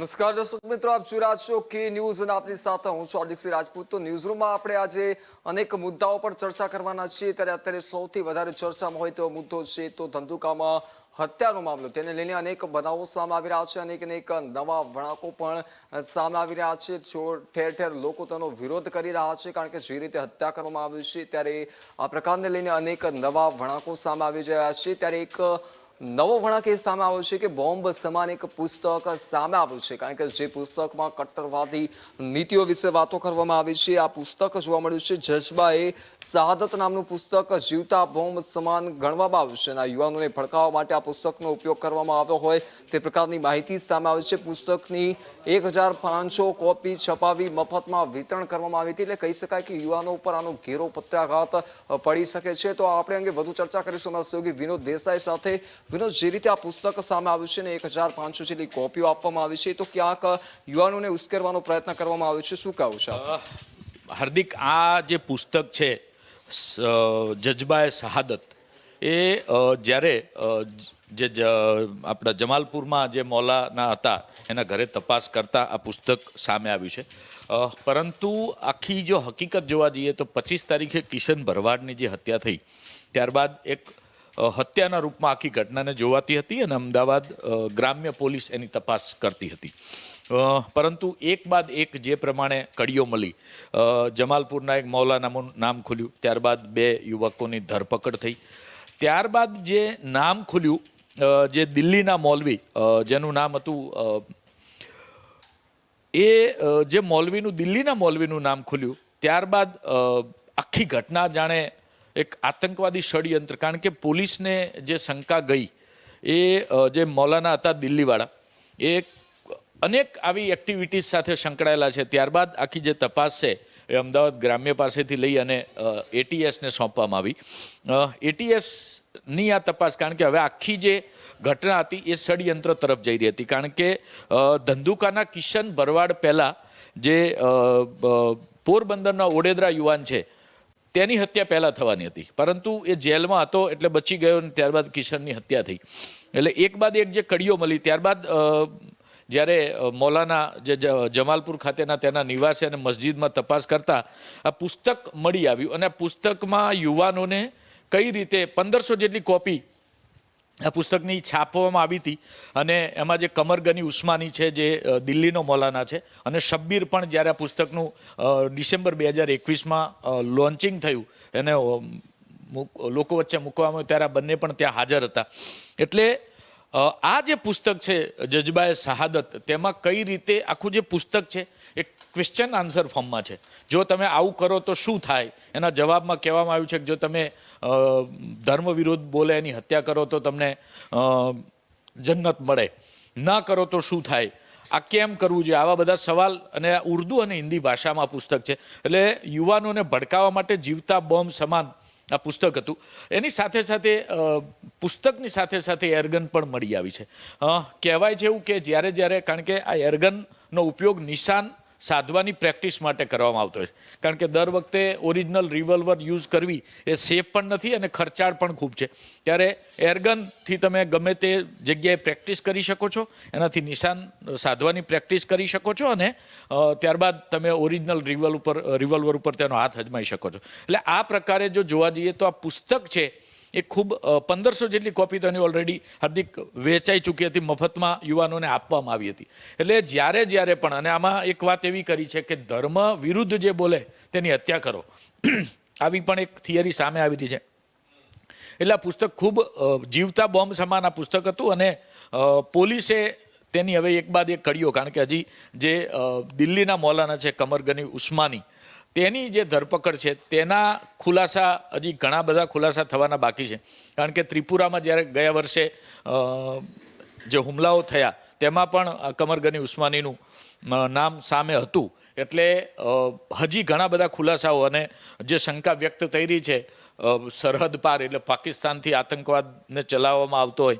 નમસ્કાર દર્શક મિત્રો, આપ જોઈ રહ્યા છો કે ન્યૂઝ અને આપની સાથે હું છું હાર્દિકસિંહ રાજપૂત। તો ન્યૂઝરૂમમાં આપણે આજે અનેક મુદ્દાઓ પર ચર્ચા કરવાના છીએ। ત્યારે અત્યારે સૌથી વધારે ચર્ચામાં હોય તેવો મુદ્દો છે તો ધંધુકામાં હત્યાનો મામલો। તેને લઈને અનેક બનાવો સામે આવી રહ્યા છે, અનેક નવા વળાંકો પણ સામે આવી રહ્યા છે। ઠેર ઠેર લોકો તેનો વિરોધ કરી રહ્યા છે, કારણ કે જે રીતે હત્યા કરવામાં આવી છે ત્યારે આ પ્રકારને લઈને અનેક નવા વળાંકો સામે આવી રહ્યા છે। ત્યારે એક નવો વળાંક એ સામે આવ્યો છે કે બોમ્બ સમાન એક પુસ્તક સામે આવ્યું છે, કારણ કે જે પુસ્તકમાં કટ્ટરવાદી નીતિઓ વિશે વાતો કરવામાં આવી છે। આ પુસ્તક જોવા મળ્યું છે જજ્બાએ શહાદત નામનું પુસ્તક જીવતા બોમ્બ સમાન ગણવામાં આવ્યું છે, અને યુવાનોને ભડકાવવા માટે આ પુસ્તકનો ઉપયોગ કરવામાં આવ્યો હોય તે પ્રકારની માહિતી સામે આવી છે। પુસ્તકની 1500 કોપી છપાવી મફતમાં વિતરણ કરવામાં આવી હતી, એટલે કહી શકાય કે યુવાનો ઉપર આનો ઘેરો પત્રાઘાત પડી શકે છે। તો આપણે અંગે વધુ ચર્ચા કરીશું અમારા સહયોગી વિનોદ દેસાઈ સાથે। વિનોદ, જે રીતે આ પુસ્તક સામે આવ્યું છે ને 1500 જેટલી કોપીઓ આપવામાં આવી છે, તો ક્યાંક યુવાનોને ઉશ્કેરવાનો પ્રયત્ન કરવામાં આવ્યો છે, શું કહેવું છે? હાર્દિક, આ જે પુસ્તક છે જજ્બાએ શહાદત, એ જ્યારે આપણા જમાલપુરમાં જે મૌલાના હતા એના ઘરે તપાસ કરતા આ પુસ્તક સામે આવ્યું છે। પરંતુ આખી જો હકીકત જોવા જઈએ તો 25 તારીખે કિશન ભરવાડની જે હત્યા થઈ ત્યારબાદ એક હત્યાના રૂપમાં આખી ઘટનાને જોવાતી હતી, અને અમદાવાદ ગ્રામ્ય પોલીસ એની તપાસ કરતી હતી। પરંતુ એક બાદ એક જે પ્રમાણે કડીઓ મળી, જમાલપુરના એક મૌલાનાનું નામ ખુલ્યું, ત્યારબાદ 2 યુવકોની ધરપકડ થઈ, ત્યારબાદ જે નામ ખુલ્યું જે દિલ્હીના મૌલવી જેનું નામ હતું જે મૌલવીનું દિલ્હીના મૌલવીનું નામ ખુલ્યું, ત્યારબાદ આખી ઘટના જાણે એક આતંકવાદી ષડયંત્ર, કારણ કે પોલીસને જે શંકા ગઈ એ જે મૌલાના હતા દિલ્હીવાળા એ અનેક આવી એક્ટિવિટીઝ સાથે સંકળાયેલા છે। ત્યારબાદ આખી જે તપાસ છે એ અમદાવાદ ગ્રામ્ય પાસેથી લઈ અને એટીએસને સોંપવામાં આવી। એટીએસની આ તપાસ, કારણ કે હવે આખી જે ઘટના હતી એ ષડયંત્ર તરફ જઈ રહી હતી, કારણ કે ધંધુકાના કિશન ભરવાડ પહેલાં જે પોરબંદરના ઓડેદરા યુવાન છે તેની હત્યા પહેલાં થવાની હતી, પરંતુ એ જેલમાં હતો એટલે બચી ગયો, અને ત્યારબાદ કિશનની હત્યા થઈ। એટલે એક બાદ એક જે કડીઓ મળી, ત્યારબાદ જ્યારે મૌલાના જે જમાલપુર ખાતેના તેના નિવાસે અને મસ્જિદમાં તપાસ કરતા આ પુસ્તક મળી આવ્યું, અને આ પુસ્તકમાં યુવાનોને કઈ રીતે 1500 જેટલી કોપી આ પુસ્તકની છાપવામાં આવી હતી, અને એમાં જે કમર ગની ઉસ્માની છે જે દિલ્હીનો મૌલાના છે, અને શબ્બીર પણ જ્યારે આ પુસ્તકનું ડિસેમ્બર 2021માં લોન્ચિંગ થયું એને લોકો વચ્ચે મૂકવામાં આવ્યું ત્યારે આ બંને પણ ત્યાં હાજર હતા। એટલે આ જે પુસ્તક છે જજ્બાએ શહાદત, તેમાં કઈ રીતે આખું જે પુસ્તક છે એ ક્વેશ્ચન આન્સર ફોર્મમાં છે। જો તમે આવું કરો તો શું થાય, એના જવાબમાં કહેવામાં આવ્યું છે કે જો તમે ધર્મ વિરોધ બોલે એની હત્યા કરો તો તમને જન્નત મળે, ના કરો તો શું થાય, આ કેમ કરવું જોઈએ, આવા બધા સવાલ, અને ઉર્દુ અને હિન્દી ભાષામાં પુસ્તક છે। એટલે યુવાનોને ભડકાવવા માટે જીવતા બોમ્બ સમાન આ પુસ્તક હતું। એની સાથે સાથે પુસ્તકની સાથે સાથે એરગન પણ મળી આવી છે। કહેવાય છે એવું કે જ્યારે કારણ કે આ એરગનનો ઉપયોગ નિશાન સાધવાની પ્રેક્ટિસ માટે કરવામાં આવતો હોય છે, કારણ કે દર વખતે ઓરિજિનલ રિવોલ્વર યુઝ કરવી એ સેફ પણ નથી અને ખર્ચાળ પણ ખૂબ છે। ત્યારે એરગનથી તમે ગમે તે જગ્યાએ પ્રેક્ટિસ કરી શકો છો, એનાથી નિશાન સાધવાની પ્રેક્ટિસ કરી શકો છો, અને ત્યારબાદ તમે ઓરિજિનલ રિવોલ્વર ઉપર તેનો હાથ અજમાઈ શકો છો। એટલે આ પ્રકારે જો જોવા જઈએ તો આ પુસ્તક છે એ ખૂબ 1500 જેટલી કોપી તો એની ઓલરેડી હાર્દિક વેચાઈ ચૂકી હતી, મફતમાં યુવાનોને આપવામાં આવી હતી। એટલે જ્યારે પણ, અને આમાં એક વાત એવી કરી છે કે ધર્મ વિરુદ્ધ જે બોલે તેની હત્યા કરો, આવી પણ એક થિયરી સામે આવી હતી છે। એટલે આ પુસ્તક ખૂબ જીવતા બોમ્બ સમાન આ પુસ્તક હતું, અને પોલીસે તેની હવે એક બાદ એક કડીઓ, કારણ કે હજી જે દિલ્હીના મૌલાના છે કમર ગની ઉસ્માની, તેની જે ધરપકડ છે તેના ખુલાસા, હજી ઘણા બધા ખુલાસા થવાના બાકી છે, કારણ કે ત્રિપુરામાં જ્યારે ગયા વર્ષે જે હુમલાઓ થયા તેમાં પણ કમર ગની ઉસ્માનીનું નામ સામે હતું। એટલે હજી ઘણા બધા ખુલાસાઓ, અને જે શંકા વ્યક્ત થઈ રહી છે સરહદ પાર, એટલે પાકિસ્તાનથી આતંકવાદને ચલાવવામાં આવતો હોય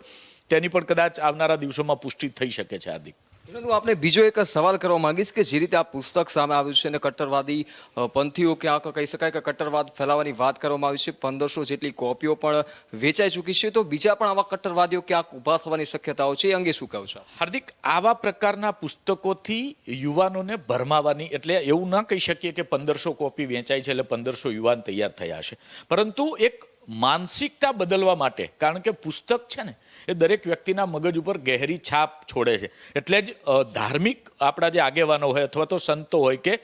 તેની પણ કદાચ આવનારા દિવસોમાં પુષ્ટિ થઈ શકે છે। હાર્દિક, હું આપણે બીજો એક સવાલ કરવા માંગીશ કે જે રીતે આ પુસ્તક સામે આવ્યું છે અને કટ્ટરવાદી પંથીઓ ક્યાંક કહી શકાય કે કટ્ટરવાદ ફેલાવવાની વાત કરવામાં આવી છે, 1500 જેટલી કોપીઓ પણ વેચાઈ ચૂકી છે, તો બીજા પણ આવા કટ્ટરવાદીઓ ક્યાંક ઊભા થવાની શક્યતાઓ છે, એ અંગે શું કહો છો? હાર્દિક, આવા પ્રકારના પુસ્તકોથી યુવાનોને ભરમાવાની, એટલે એવું ના કહી શકીએ કે 1500 કોપી વેચાય છે એટલે 1500 યુવાન તૈયાર થયા છે, પરંતુ એક માનસિકતા બદલવા માટે, કારણ કે પુસ્તક છે ને એ દરેક વ્યક્તિના મગજ ઉપર ગહેરી છાપ છોડે છે, એટલે જ ધાર્મિક આપણા જે આગેવાનો હોય અથવા તો સંતો હોય કે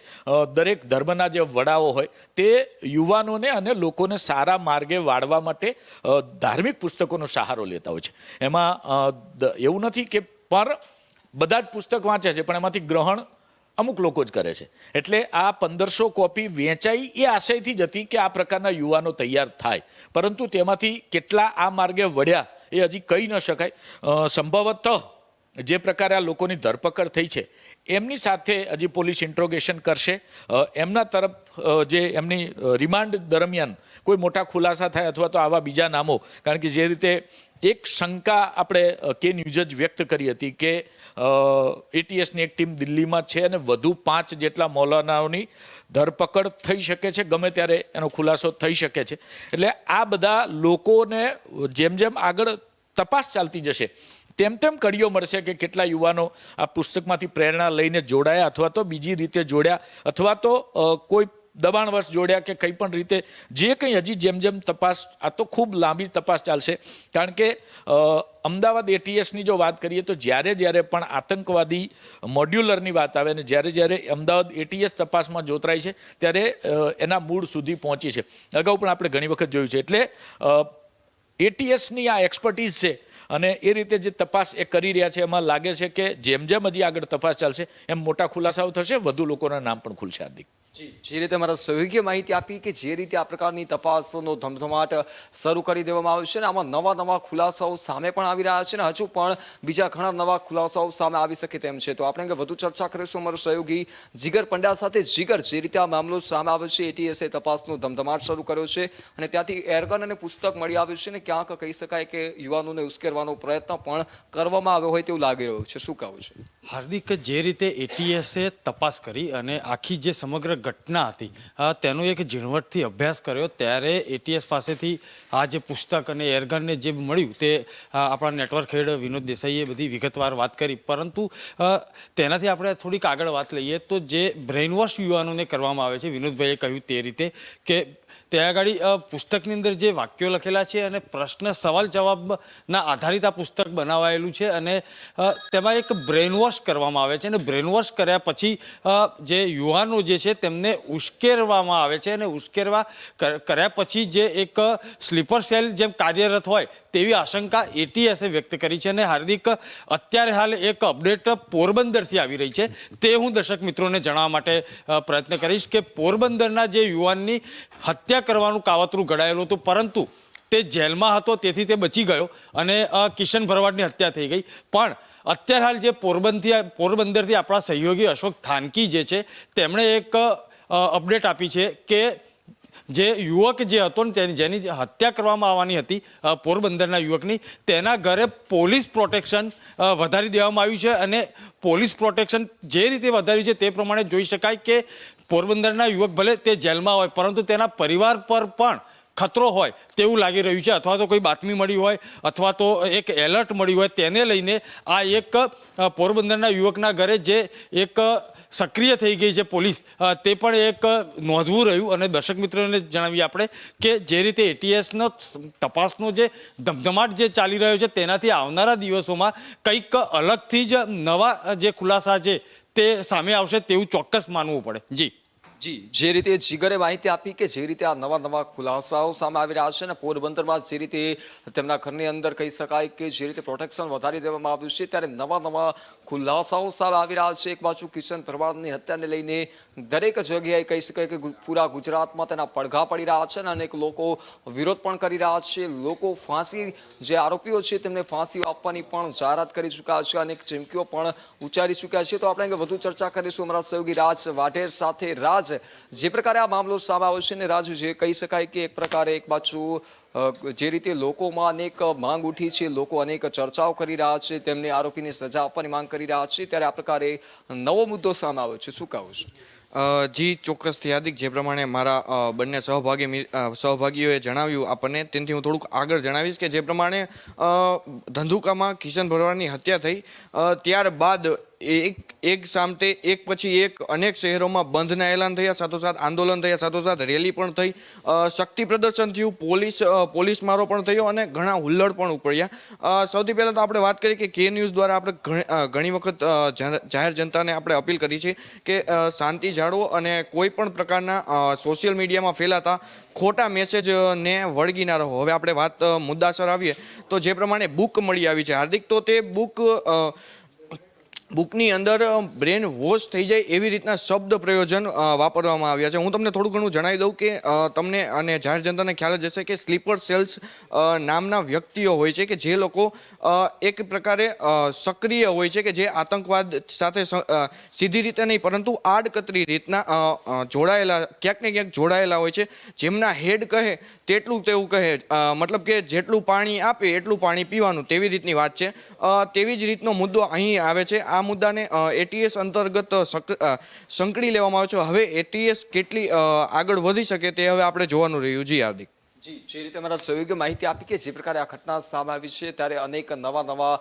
દરેક ધર્મના જે વડાઓ હોય તે યુવાનોને અને લોકોને સારા માર્ગે વાળવા માટે ધાર્મિક પુસ્તકોનો સહારો લેતા હોય છે. એમાં એવું નથી કે પર બધા જ પુસ્તક વાંચે છે, પણ એમાંથી ગ્રહણ અમુક લોકો જ કરે છે. એટલે આ 1500 કોપી વેચાઈ એ આશયથી જ હતી કે આ પ્રકારના યુવાનો તૈયાર થાય, પરંતુ તેમાંથી કેટલા આ માર્ગે વળ્યા એ હજી કહી ન શકાય. સંભવતઃ જે પ્રકારે આ લોકોની ધરપકડ થઈ છે એમની સાથે હજી પોલીસ ઇન્ટ્રોગેશન કરશે. એમના તરફ જે એમની રિમાન્ડ દરમિયાન કોઈ મોટા ખુલાસા થાય અથવા તો આવા બીજા નામો, કારણ કે જે રીતે એક શંકા આપણે કે ન્યૂઝ જ વ્યક્ત કરી હતી કે એટીએસની એક ટીમ દિલ્હીમાં છે અને વધુ 5 જેટલા મૌલાનાઓની ધરપકડ થઈ શકે છે, ગમે ત્યારે એનો ખુલાસો થઈ શકે છે. એટલે આ બધા લોકોને જેમ જેમ આગળ તપાસ ચાલતી જશે તેમ તેમ કડીઓ મળશે કે કેટલા યુવાનો આ પુસ્તકમાંથી પ્રેરણા લઈને જોડાયા અથવા તો બીજી રીતે જોડ્યા અથવા તો કોઈ દબાણવશ જોડ્યા કે કંઈ પણ રીતે જે કંઈ હજી જેમ જેમ તપાસ, આ તો ખૂબ લાંબી તપાસ ચાલશે. કારણ કે અમદાવાદ એટીએસની જો વાત કરીએ તો જ્યારે પણ આતંકવાદી મોડ્યુલરની વાત આવે ને જ્યારે અમદાવાદ એટીએસ તપાસમાં જોતરાય છે ત્યારે એના મૂળ સુધી પહોંચી છે. અગાઉ પણ આપણે ઘણી વખત જોયું છે. એટલે એટીએસની આ એક્સપર્ટીઝ છે અને એ રીતે જે તપાસ એ કરી રહ્યા છે એમાં લાગે છે કે જેમ હજી આગળ તપાસ ચાલશે એમ મોટા ખુલાસાઓ થશે, વધુ લોકોના નામ પણ ખુલશે. હાર્દિક, જે રીતે મારા સહયોગીએ માહિતી આપી કે જે રીતે આ પ્રકારની તપાસનો ધમધમાટ શરૂ કરી દેવામાં આવ્યો છે ને આમાં નવા ખુલાસાઓ સામે પણ આવી રહ્યા છે ને હજુ પણ બીજા ઘણા નવા ખુલાસાઓ સામે આવી શકે તેમ છે. તો આપણે વધુ ચર્ચા કરીશું અમારો સહયોગી જીગર પંડ્યા સાથે. જીગર, જે રીતે આ મામલો સામે આવ્યો છે, એટીએસે તપાસનો ધમધમાટ શરૂ કર્યો છે અને ત્યાંથી એરગન અને પુસ્તક મળી આવ્યું છે ને ક્યાંક કહી શકાય કે યુવાનોને ઉશ્કેરવાનો પ્રયત્ન પણ કરવામાં આવ્યો હોય તેવું લાગી રહ્યું છે, શું કહેવું છે? હાર્દિક, જે રીતે એટીએસે તપાસ કરી અને આખી જે સમગ્ર ઘટના હતી તેનો એક ઝીણવટથી અભ્યાસ કર્યો ત્યારે એટીએસ પાસેથી આ જે પુસ્તક અને એરગનને જે મળ્યું તે આપણા નેટવર્ક હેડ વિનોદ દેસાઈએ બધી વિગતવાર વાત કરી, પરંતુ તેનાથી આપણે થોડીક આગળ વાત લઈએ તો જે બ્રેઇનવોશ યુવાનોને કરવામાં આવે છે, વિનોદભાઈએ કહ્યું તે રીતે કે ત્યાં આગળ પુસ્તકની અંદર જે વાક્યો લખેલા છે અને પ્રશ્ન સવાલ જવાબના આધારિત આ પુસ્તક બનાવાયેલું છે અને તેમાં એક બ્રેઇનવોશ કરવામાં આવે છે અને બ્રેઇનવોશ કર્યા પછી જે યુવાનો જે છે તેમને ઉશ્કેરવામાં આવે છે અને ઉશ્કેરવા કર્યા પછી જે એક સ્લીપર સેલ જેમ કાર્યરત હોય તેવી આશંકા એટીએસે વ્યક્ત કરી છે. અને હાર્દિક, અત્યારે હાલ એક અપડેટ પોરબંદરથી આવી રહી છે તે હું દર્શક મિત્રોને જણાવવા માટે પ્રયત્ન કરીશ કે પોરબંદરના જે યુવાનની હત્યા કરવાનું કાવતરું ઘડાયેલું હતું પરંતુ તે જેલમાં હતો તેથી તે બચી ગયો અને કિશન ભરવાડની હત્યા થઈ ગઈ. પણ અત્યારે હાલ જે પોરબંદરથી આપણા સહયોગી અશોક થાનકી જે છે તેમણે એક અપડેટ આપી છે કે જે યુવક જે હતો ને જેની હત્યા કરવામાં આવવાની હતી પોરબંદરના યુવકની, તેના ઘરે પોલીસ પ્રોટેક્શન વધારી દેવામાં આવ્યું છે અને પોલીસ પ્રોટેક્શન જે રીતે વધાર્યું છે તે પ્રમાણે જોઈ શકાય કે પોરબંદરના યુવક ભલે તે જેલમાં હોય પરંતુ તેના પરિવાર પર પણ ખતરો હોય તેવું લાગી રહ્યું છે, અથવા તો કોઈ બાતમી મળી હોય અથવા તો એક એલર્ટ મળ્યું હોય તેને લઈને આ એક પોરબંદરના યુવકના ઘરે જે એક સક્રિય થઈ ગઈ છે પોલીસ, તે પણ એક નોંધવું રહ્યું. અને દર્શક મિત્રોને જણાવીએ આપણે કે જે રીતે એટીએસનો તપાસનો જે ધમધમાટ જે ચાલી રહ્યો છે તેનાથી આવનારા દિવસોમાં કંઈક અલગથી જ નવા જે ખુલાસા છે તે સામે આવશે તેવું ચોક્કસ માનવું પડે. જે રીતે જીગરે માહિતી આપી કે જે રીતે આ નવા ખુલાસાઓ સામે આવી રહ્યા છે અને પોરબંદરમાં જે રીતે તેમના ઘરની અંદર કહી શકાય કે જે રીતે પ્રોટેક્શન વધારી દેવામાં આવ્યું છે ત્યારે નવા ખુલાસાઓ સામે આવી રહ્યા છે. એક બાજુ કિશન ભરવાડની હત્યાને લઈને દરેક જગ્યાએ કહી શકાય કે પૂરા ગુજરાતમાં તેના પડઘા પડી રહ્યા છે અને અનેક લોકો વિરોધ પણ કરી રહ્યા છે. લોકો ફાંસી, જે આરોપીઓ છે તેમને ફાંસી આપવાની પણ જાહેરાત કરી ચૂક્યા છે, અનેક ચીમકીઓ પણ ઉચ્ચારી ચૂક્યા છે. તો આપણે વધુ ચર્ચા કરીશું અમારા સહયોગી રાજ વાઢેર સાથે. રાજ, જે પ્રકારે આ મામલો સામે આવ્યો છે ને રાજુ, જે કહી શકાય કે એક પ્રકારે એક બાજુ જે રીતે લોકોમાં અનેક માંગ ઉઠી છે, લોકો અનેક ચર્ચાઓ કરી રહ્યા છે, તેમને આરોપીને સજા આપવાની માંગ કરી રહ્યા છે, ત્યારે આ પ્રકારે નવો મુદ્દો સામે આવ્યો છે. શું કહો છો? જી ચોક્કસથી હાર્દિક, જે પ્રમાણે મારા બંને સહભાગીઓએ જણાવ્યું આપણને, તેનાથી હું થોડુંક આગળ જણાવીશ કે જે પ્રમાણે ધંધુકામાં કિશન ભરવાડની હત્યા થઈ ત્યારબાદ એક સામતે એક પછી એક અનેક શહેરોમાં બંધના એલાન થયા, સાથોસાથ આંદોલન થયા, સાથોસાથ રેલી પણ થઈ, શક્તિ પ્રદર્શન થયું, પોલીસ મારો પણ થયો અને ઘણા હુલ્લડ પણ ઉપડ્યા. સૌથી પહેલાં તો આપણે વાત કરીએ કે કે ન્યૂઝ દ્વારા આપણે ઘણી વખત જાહેર જનતાને આપણે અપીલ કરી છે કે શાંતિ જાળવો અને કોઈ પણ પ્રકારના સોશિયલ મીડિયામાં ફેલાતા ખોટા મેસેજને વળગી ના રહો. હવે આપણે વાત મુદ્દાસર આવીએ તો જે પ્રમાણે બુક મળી આવી છે હાર્દિક, તો તે બુકની અંદર બ્રેન વોશ થઈ જાય એવી રીતના શબ્દ પ્રયોજન વાપરવામાં આવ્યા છે. હું તમને થોડું ઘણું જણાવી દઉં કે તમને અને જાહેર જનતાને ખ્યાલ જ હશે કે સ્લીપર સેલ્સ નામના વ્યક્તિઓ હોય છે કે જે લોકો એક પ્રકારે સક્રિય હોય છે, કે જે આતંકવાદ સાથે સીધી રીતે નહીં પરંતુ આડકતરી રીતના ક્યાંક ને ક્યાંક જોડાયેલા હોય છે. જેમના હેડ કહે તેટલું તેવું કહે, મતલબ કે જેટલું પાણી આપે એટલું પાણી પીવાનું, તેવી રીતની વાત છે. તેવી જ રીતનો મુદ્દો અહીં આવે છે. આ મુદ્દાને એટીએસ અંતર્ગત સંકળી લેવામાં આવે છે. હવે એટીએસ કેટલી આગળ વધી શકે તે હવે આપણે જોવાનું રહ્યું. જી હાર્દિક. જી, જે રીતે મારા સહયોગીએ માહિતી આપી કે જે પ્રકારે આ ઘટના સામે આવી છે, ત્યારે અનેક નવા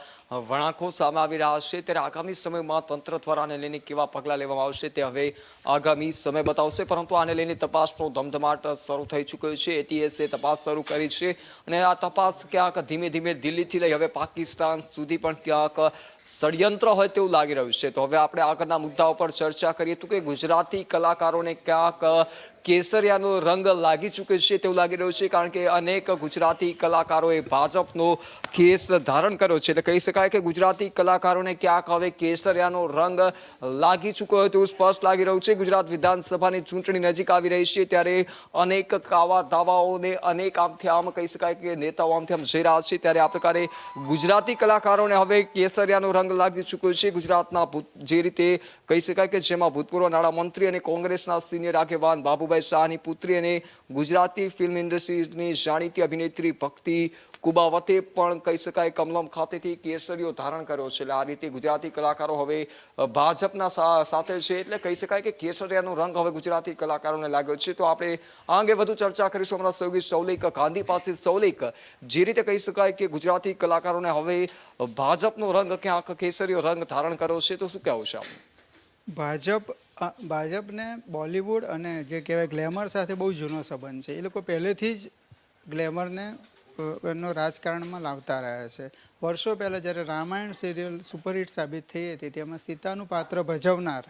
વળાંકો સામે આવી રહ્યા છે, ત્યારે આગામી સમયમાં તંત્ર દ્વારા આને લઈને કેવા પગલાં લેવામાં આવશે તે હવે આગામી સમય બતાવશે. પરંતુ આને લઈને તપાસનો ધમધમાટ શરૂ થઈ ચૂક્યો છે. એટીએસે તપાસ શરૂ કરી છે અને આ તપાસ ક્યાંક ધીમે ધીમે દિલ્હીથી લઈ હવે પાકિસ્તાન સુધી પણ ક્યાંક ષડયંત્ર હોય તેવું લાગી રહ્યું છે. તો હવે આપણે આગળના મુદ્દાઓ પર ચર્ચા કરીએ તો કે ગુજરાતી કલાકારોને ક્યાંક કેસરિયાનો રંગ લાગી ચૂક્યો છે તેવું લાગી રહ્યું છે, કારણ કે અનેક ગુજરાતી કલાકારોએ ભાજપનો કેસ ધારણ કર્યો છે. એટલે કહી શકાય કે ગુજરાતી કલાકારોને ક્યાંક હવે કેસરિયાનો રંગ લાગી ચૂક્યો હોય તેવું સ્પષ્ટ લાગી રહ્યું છે. ગુજરાત વિધાનસભાની ચૂંટણી નજીક આવી રહી છે, ત્યારે અનેક કાવા દાવાઓને અનેક આમથી આમ કહી શકાય કે નેતાઓ આમથી આમ જઈ રહ્યા છે, ત્યારે આ પ્રકારે ગુજરાતી કલાકારોને હવે કેસરિયાનો રંગ લાગી ચૂક્યો છે. ગુજરાતના જે રીતે કહી શકાય કે જેમાં ભૂતપૂર્વ નાણામંત્રી અને કોંગ્રેસના સિનિયર આગેવાન બાબુભાઈ શાહની પુત્રી અને ગુજરાતી ફિલ્મ ઇન્ડસ્ટ્રીની જાણીતી અભિનેત્રી ભક્તિ કુબાવતે પણ કહી શકાય કમલમ ખાતેથી કેસરીઓ ધારણ કર્યો છે. એટલે આ રીતે ગુજરાતી કલાકારો હવે ભાજપના સાથે છે, એટલે કહી શકાય કે કેસરિયાનો રંગ હવે ગુજરાતી કલાકારોને લાગ્યો છે. તો આપણે આ અંગે વધુ ચર્ચા કરીશું અમારા સહયોગી સૌલિક ગાંધી પાસે. સૌલિક, જે રીતે કહી શકાય કે ગુજરાતી કલાકારોને હવે ભાજપનો રંગ ક્યાંક કેસરીયો રંગ ધારણ કર્યો છે, તો શું કહેવું છે આપણે? ભાજપને બોલિવૂડ અને જે કહેવાય ગ્લેમર સાથે બહુ જૂનો સંબંધ છે. એ લોકો પહેલેથી જ ગ્લેમરને એનો રાજકારણમાં લાવતા રહ્યા છે. વર્ષો પહેલાં જ્યારે રામાયણ સિરિયલ સુપરહિટ સાબિત થઈ હતી, તેમાં સીતાનું પાત્ર ભજવનાર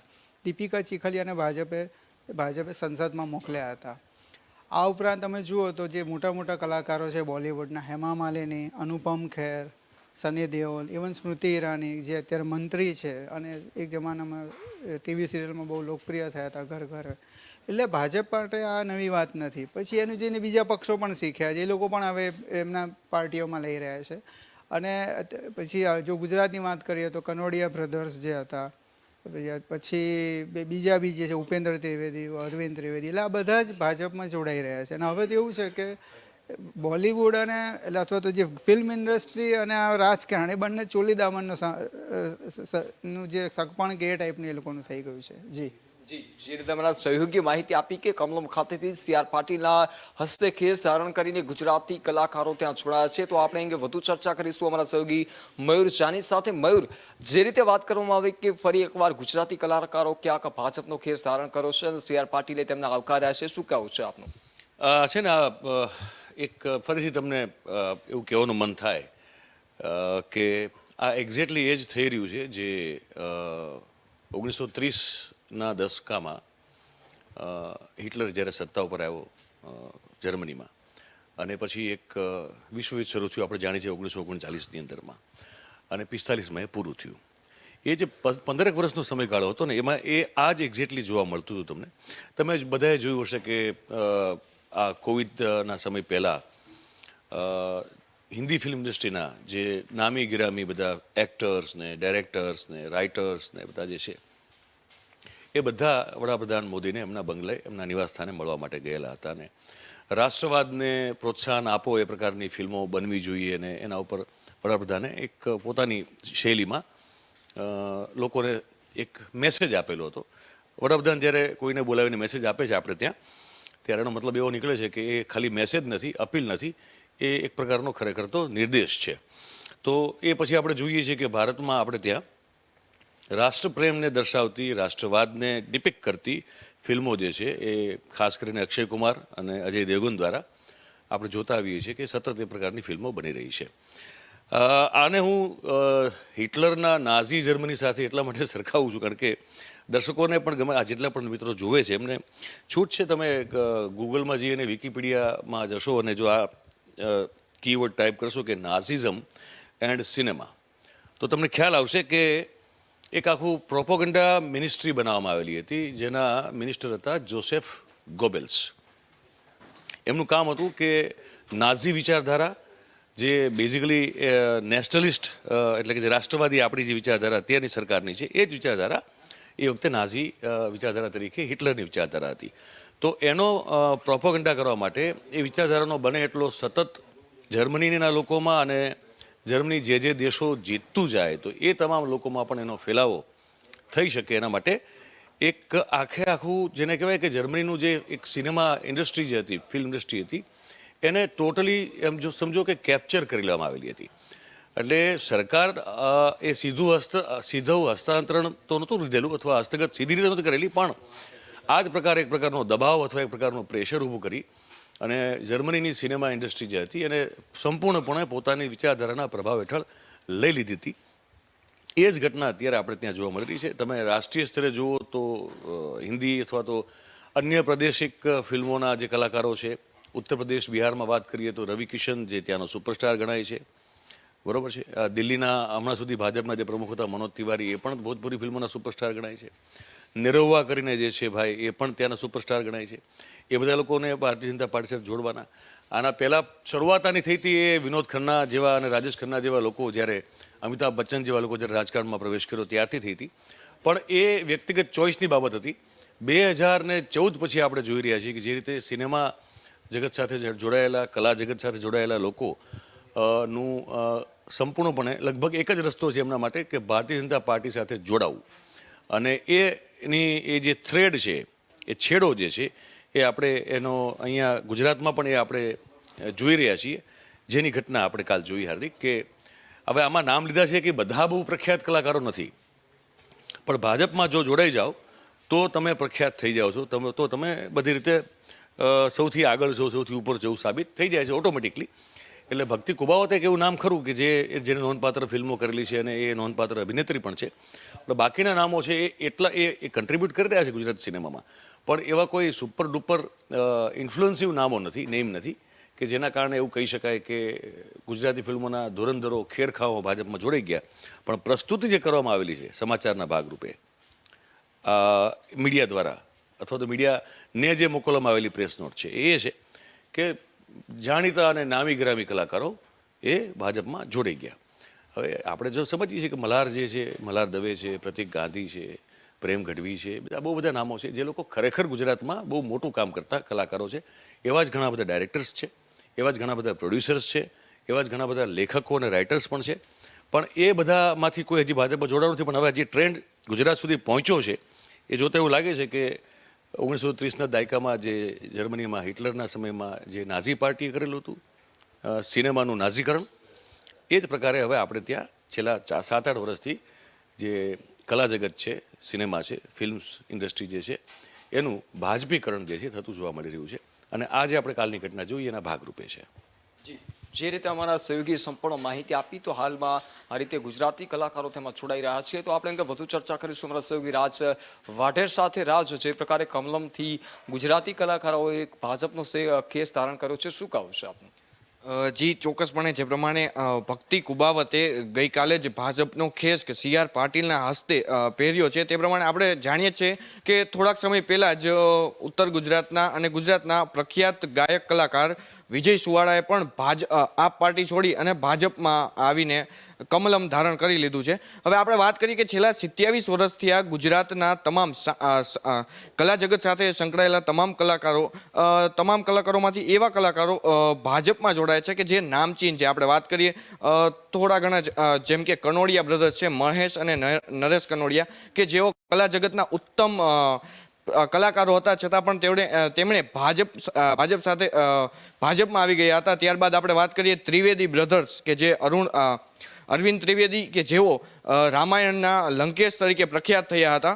દીપિકા ચીખલિયાને ભાજપે સંસદમાં મોકલ્યા હતા. આ ઉપરાંત તમે જુઓ તો જે મોટા મોટા કલાકારો છે બોલિવૂડના, હેમા માલિની, અનુપમ ખેર, સની દેઓલ, ઇવન સ્મૃતિ ઈરાની જે અત્યારે મંત્રી છે અને એક જમાનામાં ટીવી સિરિયલમાં બહુ લોકપ્રિય થયા હતા ઘર ઘરે. એટલે ભાજપ માટે આ નવી વાત નથી. પછી એનું જોઈને બીજા પક્ષો પણ શીખ્યા છે, એ લોકો પણ હવે એમના પાર્ટીઓમાં લઈ રહ્યા છે. અને પછી જો ગુજરાતની વાત કરીએ તો કનોડિયા બ્રધર્સ જે હતા, પછી બીજા બી જે છે ઉપેન્દ્ર ત્રિવેદી, અરવિંદ ત્રિવેદી, એટલે આ બધા જ ભાજપમાં જોડાઈ રહ્યા છે. અને હવે તો એવું છે કે બોલિવૂડ અને એટલે અથવા તો જે ફિલ્મ ઇન્ડસ્ટ્રી અને આ રાજકારણ એ બંને ચોલી દામનનું જે સગપણ કે એ ટાઈપનું એ લોકોનું થઈ ગયું છે. જી જી, જે રીતે અમારા સહયોગી માહિતી આપી કે કમલમ ખાતેથી CR પાટીલના હસ્તે કેસ ધારણ કરીને ગુજરાતી કલાકારો ત્યાં જોડાયા છે. તો આપણે અંગે વધુ ચર્ચા કરીશું અમારા સહયોગી મયુર જાની સાથે. મયુર, જે રીતે વાત કરવામાં આવી કે ફરી એકવાર ગુજરાતી કલાકારો ક્યાંક ભાજપનો કેસ ધારણ કર્યો છે અને CR પાટીલે તેમના આવકાર્યા છે, શું કહેવું છે આપનું? છે ને એક ફરીથી તમને એવું કહેવાનું મન થાય કે આ એક્ઝેક્ટલી એ જ થઈ રહ્યું છે જે 1930ના દશકામાં હિટલર જ્યારે સત્તા ઉપર આવ્યો જર્મનીમાં, અને પછી એક વિશ્વયુદ્ધ શરૂ થયું, આપણે જાણીએ છીએ 1939ની અંદરમાં, અને 45માં એ પૂરું થયું. એ જે 15 વર્ષનો સમયગાળો હતો ને, એમાં આ જ એક્ઝેક્ટલી જોવા મળતું હતું તમને. તમે બધાએ જોયું હશે કે આ કોવિડના સમય પહેલાં હિન્દી ફિલ્મ ઇન્ડસ્ટ્રીના જે નામી ગિરામી બધા એક્ટર્સ ને ડાયરેક્ટર્સ ને રાઇટર્સ ને બધા જે છે એ બધા વડાપ્રધાન મોદીને એમના બંગલે, એમના નિવાસસ્થાને મળવા માટે ગયેલા હતા. ને રાષ્ટ્રવાદને પ્રોત્સાહન આપો એ પ્રકારની ફિલ્મો બનવી જોઈએ અને એના ઉપર વડાપ્રધાને એક પોતાની શૈલીમાં લોકોને એક મેસેજ આપેલો હતો. વડાપ્રધાન જ્યારે કોઈને બોલાવીને મેસેજ આપે છે આપણે ત્યાં, ત્યારે એનો મતલબ એવો નીકળે છે કે એ ખાલી મેસેજ નથી, અપીલ નથી, એ એક પ્રકારનો ખરેખર તો નિર્દેશ છે. તો એ પછી આપણે જોઈએ છીએ કે ભારતમાં આપણે ત્યાં રાષ્ટ્રપ્રેમને દર્શાવતી, રાષ્ટ્રવાદને ડિપિક્ટ કરતી ફિલ્મો જે છે એ ખાસ કરીને અક્ષય કુમાર અને અજય દેવગન દ્વારા આપણે જોતા આવીએ છીએ કે સતત એ પ્રકારની ફિલ્મો બની રહી છે. આને હું હિટલરના નાઝી જર્મની સાથે એટલા માટે સરખાવું છું કારણ કે દર્શકોને પણ ગમે, આ જેટલા પણ મિત્રો જોવે છે એમને છૂટ છે. તમે ગૂગલમાં જઈને વિકીપીડિયામાં જશો અને જો આ કીવર્ડ ટાઈપ કરશો કે નાઝિઝમ એન્ડ સિનેમા, તો તમને ખ્યાલ આવશે કે એક આખું પ્રોપોગન્ડા મિનિસ્ટ્રી બનાવવામાં આવેલી હતી, જેના મિનિસ્ટર હતા જોસેફ ગોબેલ્સ. એમનું કામ હતું કે નાઝી વિચારધારા, જે બેઝિકલી નેશનલિસ્ટ એટલે કે જે રાષ્ટ્રવાદી આપણી જે વિચારધારા અત્યારની સરકારની છે, એ જ વિચારધારા એ વખતે નાઝી વિચારધારા તરીકે હિટલરની વિચારધારા હતી. તો એનો પ્રોપોગન્ડા કરવા માટે એ વિચારધારાનો બને એટલો સતત જર્મનીના લોકોમાં અને જર્મની જે દેશો જીતતું જાય તો એ તમામ લોકોમાં પણ એનો ફેલાવો થઈ શકે એના માટે એક આખું જેને કહેવાય કે જર્મનીનું જે એક સિનેમા ઇન્ડસ્ટ્રી જે હતી, ફિલ્મ ઇન્ડસ્ટ્રી હતી, એને ટોટલી એમ જો સમજો કે કેપ્ચર કરી લેવામાં આવેલી હતી. એટલે સરકાર એ સીધું હસ્તાંતરણ તો નહોતું લીધેલું અથવા હસ્તગત સીધી રીતે નહોતી કરેલી, પણ આ જ પ્રકારે એક પ્રકારનો દબાવ અથવા એક પ્રકારનું પ્રેશર ઊભું કરી અને જર્મનીની સિનેમા ઇન્ડસ્ટ્રી જે હતી એને સંપૂર્ણપણે પોતાની વિચારધારાના પ્રભાવ હેઠળ લઈ લીધી હતી. એ જ ઘટના અત્યારે આપણે ત્યાં જોવા મળી રહી છે. તમે રાષ્ટ્રીય સ્તરે જુઓ તો હિન્દી અથવા તો અન્ય પ્રાદેશિક ફિલ્મોના જે કલાકારો છે, ઉત્તર પ્રદેશ, બિહારમાં વાત કરીએ તો રવિ કિશન જે ત્યાંનો સુપરસ્ટાર ગણાય છે, બરોબર છે. દિલ્હીના હમણાં સુધી ભાજપના જે પ્રમુખ હતા મનોજ તિવારી, એ પણ ભોજપુરી ફિલ્મોના સુપરસ્ટાર ગણાય છે. નિરહુઆ કરીને જે છે ભાઈ, એ પણ ત્યાંના સુપરસ્ટાર ગણાય છે. એ બધા લોકોને ભારતીય જનતા પાર્ટી સાથે જોડવાના. આના પહેલાં શરૂઆત આની થઈ હતી એ વિનોદ ખન્ના જેવા અને રાજેશ ખન્ના જેવા લોકો, જ્યારે અમિતાભ બચ્ચન જેવા લોકો જ્યારે રાજકારણમાં પ્રવેશ કર્યો ત્યારથી થઈ હતી. પણ એ વ્યક્તિગત ચોઇસની બાબત હતી. 2014 પછી આપણે જોઈ રહ્યા છીએ કે જે રીતે સિનેમા જગત સાથે જોડાયેલા, કલા જગત સાથે જોડાયેલા લોકો નું સંપૂર્ણપણે લગભગ એક જ રસ્તો છે એમના માટે કે ભારતીય જનતા પાર્ટી સાથે જોડાવું. અને એની એ જે થ્રેડ છે, એ છેડો જે છે એ આપણે એનો અહીંયા ગુજરાતમાં પણ એ આપણે જોઈ રહ્યા છીએ, જેની ઘટના આપણે કાલ જોઈ. હાર્દિક, કે હવે આમાં નામ લીધા છે કે બધા બહુ પ્રખ્યાત કલાકારો નથી, પણ ભાજપમાં જો જોડાઈ જાઓ તો તમે પ્રખ્યાત થઈ જાઓ છો, તો તમે બધી રીતે સૌથી આગળ છો, સૌથી ઉપર જવું સાબિત થઈ જાય છે ઓટોમેટિકલી. એટલે ભક્તિ કુબાવત એક એવું નામ ખરું કે જેને નોંધપાત્ર ફિલ્મો કરેલી છે અને એ નોંધપાત્ર અભિનેત્રી પણ છે. એટલે બાકીના નામો છે એ એટલા એ કન્ટ્રીબ્યુટ કરી રહ્યા છે ગુજરાત સિનેમામાં, પણ એવા કોઈ સુપર ડુપર ઇન્ફ્લુઅન્સિવ નામો નથી, નેમ નથી કે જેના કારણે એવું કહી શકાય કે ગુજરાતી ફિલ્મોના ધોરણધરો ખેરખાઓ ભાજપમાં જોડાઈ ગયા. પણ પ્રસ્તુતિ જે કરવામાં આવેલી છે સમાચારના ભાગરૂપે મીડિયા દ્વારા અથવા તો મીડિયાને જે મોકલવામાં આવેલી પ્રેસ નોટ છે એ છે કે જાણીતા અને નામી ગ્રામી કલાકારો એ ભાજપમાં જોડાઈ ગયા. હવે આપણે જો સમજીએ છીએ કે મલ્હાર જે છે, મલ્હાર દવે છે, પ્રતિક ગાંધી છે, પ્રેમ ગઢવી છે, બધા બહુ બધા નામો છે જે લોકો ખરેખર ગુજરાતમાં બહુ મોટું કામ કરતા કલાકારો છે. એવા જ ઘણા બધા ડાયરેક્ટર્સ છે, એવા જ ઘણા બધા પ્રોડ્યુસર્સ છે, એવા જ ઘણા બધા લેખકો અને રાઇટર્સ પણ છે. પણ એ બધામાંથી કોઈ હજી ભાજપમાં જોડાયું નથી. પણ હવે જે ટ્રેન્ડ ગુજરાત સુધી પહોંચ્યો છે એ જોતાં એવું લાગે છે કે 1930ના દાયકામાં જે જર્મનીમાં હિટલરના સમયમાં જે નાઝી પાર્ટીએ કરેલું હતું સિનેમાનું નાઝીકરણ, એ જ પ્રકારે હવે આપણે ત્યાં છેલ્લા 7-8 વર્ષથી જે કલા જગત છે, સિનેમા છે, ફિલ્મ્સ ઇન્ડસ્ટ્રી જે છે એનું ભાજપીકરણ જે છે થતું જોવા મળી રહ્યું છે. અને આજે આપણે કાલની ઘટના જોઈએ એના ભાગરૂપે છે. જે રીતે અમારા સહયોગી સંપૂર્ણ માહિતી આપી, તો હાલમાં આ રીતે ગુજરાતી કલાકારો તેમાં જોડાઈ રહ્યા છે. તો આપણે અંદર વધુ ચર્ચા કરીશું અમારા સહયોગી રાજ વાઢેર સાથે. રાજ, જે પ્રકારે કમલમથી ગુજરાતી કલાકારોએ ભાજપનો કેસ ધારણ કર્યો છે, શું કહું છે આપનું? જી ચોક્કસપણે જે પ્રમાણે ભક્તિ કુબાવતે ગઈકાલે જ ભાજપનો ખેસ કે CR પાટીલના હસ્તે પહેર્યો છે, તે પ્રમાણે આપણે જાણીએ છીએ કે થોડાક સમય પહેલાં જ ઉત્તર ગુજરાતના અને ગુજરાતના પ્રખ્યાત ગાયક કલાકાર વિજય સુવાળાએ પણ આપ પાર્ટી છોડી અને ભાજપમાં આવીને કમલમ ધારણ કરી લીધું છે. હવે આપણે વાત કરીએ કે છેલ્લા 27 વર્ષથી આ ગુજરાતના તમામ કલા જગત સાથે સંકળાયેલા તમામ કલાકારોમાંથી એવા કલાકારો ભાજપમાં જોડાય છે કે જે નામચીન છે. આપણે વાત કરીએ થોડા ઘણા જેમ કે કનોડિયા બ્રધર્સ છે, મહેશ અને નરેશ કનોડિયા, કે જેઓ કલા જગતના ઉત્તમ કલાકારો હતા, છતાં પણ તેમણે ભાજપ સાથે ભાજપમાં આવી ગયા હતા. ત્યારબાદ આપણે વાત કરીએ ત્રિવેદી બ્રધર્સ કે જે અરવિંદ ત્રિવેદી કે જેઓ રામાયણના લંકેશ તરીકે પ્રખ્યાત થયા હતા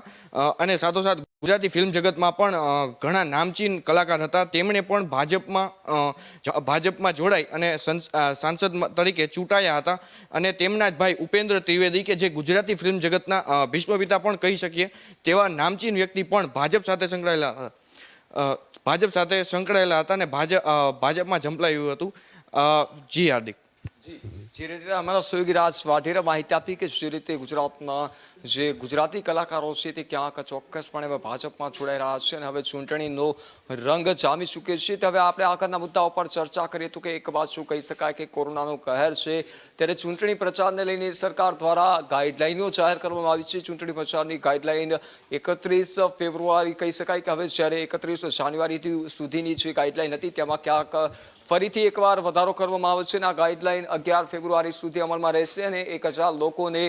અને સાથોસાથ ગુજરાતી ફિલ્મ જગતમાં પણ ઘણા નામચીન કલાકાર હતા. તેમણે પણ ભાજપમાં જોડાઈ અને સાંસદ તરીકે ચૂંટાયા હતા. અને તેમના જ ભાઈ ઉપેન્દ્ર ત્રિવેદી કે જે ગુજરાતી ફિલ્મ જગતના ભીષ્મપિતા પણ કહી શકીએ તેવા નામચીન વ્યક્તિ પણ ભાજપ સાથે સંકળાયેલા હતા અને ભાજપમાં ઝંપલાયું હતું. જી હાર્દિક. જે રીતે અમારા સહયોગી રાજ વાઢેરે માહિતી આપી કે જે રીતે ગુજરાતમાં જે ગુજરાતી કલાકારો છે તે ક્યાંક ચોક્કસપણે ભાજપમાં જોડાઈ રહ્યા છે અને હવે ચૂંટણીનો રંગ જામી ચૂક્યો છે. તો હવે આપણે આગળના મુદ્દા ઉપર ચર્ચા કરીએ તો કે એક બાજુ કહી શકાય કે કોરોનાનો કહેર છે, ત્યારે ચૂંટણી પ્રચારને લઈને સરકાર દ્વારા ગાઈડલાઈનો જાહેર કરવામાં આવી છે. ચૂંટણી પ્રચારની ગાઈડલાઈન 31 ફેબ્રુઆરી કહી શકાય કે હવે જ્યારે 31 જાન્યુઆરી સુધીની જે ગાઈડલાઈન હતી તેમાં ક્યાંક ફરીથી એકવાર વધારો કરવામાં આવે છે અને આ ગાઈડલાઈન 11 ફેબ્રુઆરી સુધી અમલમાં રહેશે અને 1000 લોકોને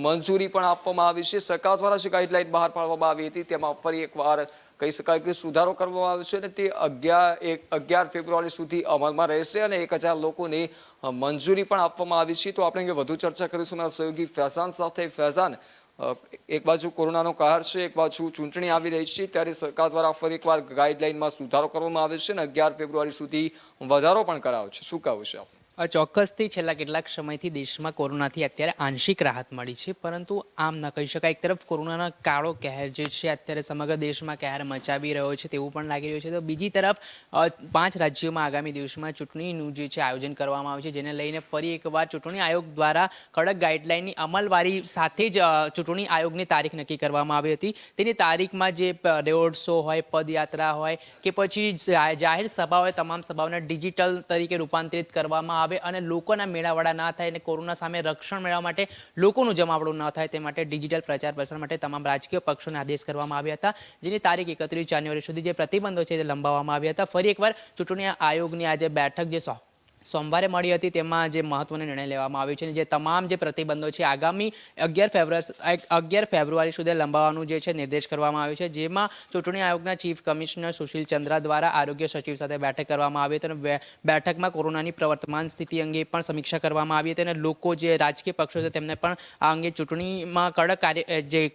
મંજૂરી પણ આપવામાં આવી છે. સરકાર દ્વારા જે ગાઈડલાઈન બહાર પાડવામાં આવી હતી તેમાં ફરી એકવાર કહી શકાય કે સુધારો કરવામાં આવ્યો છે અને તે 11 ફેબ્રુઆરી સુધી અમલમાં રહેશે અને 1000 લોકોને મંજૂરી પણ આપવામાં આવી છે. તો આપણે વધુ ચર્ચા કરીશું મારા સહયોગી ફૈઝાન સાથે. ફૈઝાન, એક બાજુ કોરોનાનો કહેર છે, એક બાજુ ચૂંટણી આવી રહી છે, ત્યારે સરકાર દ્વારા ફરી એકવાર ગાઈડલાઈનમાં સુધારો કરવામાં આવે છે અને 11 ફેબ્રુઆરી સુધી વધારો પણ કરાયો છે. શું કહેવું છે આપ? ચોક્કસથી છેલ્લા કેટલાક સમયથી દેશમાં કોરોનાથી અત્યારે આંશિક રાહત મળી છે, પરંતુ આમ ન કહી શકાય. એક તરફ કોરોનાના કાળો કહેર જે છે અત્યારે સમગ્ર દેશમાં કહેર મચાવી રહ્યો છે તેવું પણ લાગી રહ્યું છે. તો બીજી તરફ 5 રાજ્યોમાં આગામી દિવસમાં ચૂંટણીનું જે છે આયોજન કરવામાં આવ્યું છે, જેને લઈને ફરી એકવાર ચૂંટણી આયોગ દ્વારા કડક ગાઈડલાઈનની અમલવારી સાથે જ ચૂંટણી આયોગની તારીખ નક્કી કરવામાં આવી હતી. તેની તારીખમાં જે રોડ શો હોય, પદયાત્રા હોય કે પછી જાહેર સભા હોય, તમામ સભાઓને ડિજિટલ તરીકે રૂપાંતરિત કરવામાં આવે અને લોકોના મેળાવડા ના થાય અને કોરોના સામે રક્ષણ મેળવવા માટે લોકોનું જમાવડું ન થાય તે માટે ડિજિટલ પ્રચાર પ્રસાર માટે તમામ રાજકીય પક્ષોને આદેશ કરવામાં આવ્યા હતા, જેની તારીખ 31 જાન્યુઆરી સુધી જે પ્રતિબંધો છે તે લંબાવવામાં આવ્યા હતા. ફરી એકવાર ચૂંટણી આયોગની આજે બેઠક જે સોમવારે મળી હતી તેમાં જે મહત્વનો નિર્ણય લેવામાં આવ્યો છે, જે તમામ જે પ્રતિબંધો છે આગામી 11 ફેબ્રુઆરી સુધી લંબાવવાનું જે છે નિર્દેશ કરવામાં આવ્યો છે, જેમાં ચૂંટણી આયોગના ચીફ કમિશનર સુશીલ ચંદ્રા દ્વારા આરોગ્ય સચિવ સાથે બેઠક કરવામાં આવી હતી અને બેઠકમાં કોરોનાની પ્રવર્તમાન સ્થિતિ અંગે પણ સમીક્ષા કરવામાં આવી હતી અને લોકો જે રાજકીય પક્ષો છે તેમને પણ આ અંગે ચૂંટણીમાં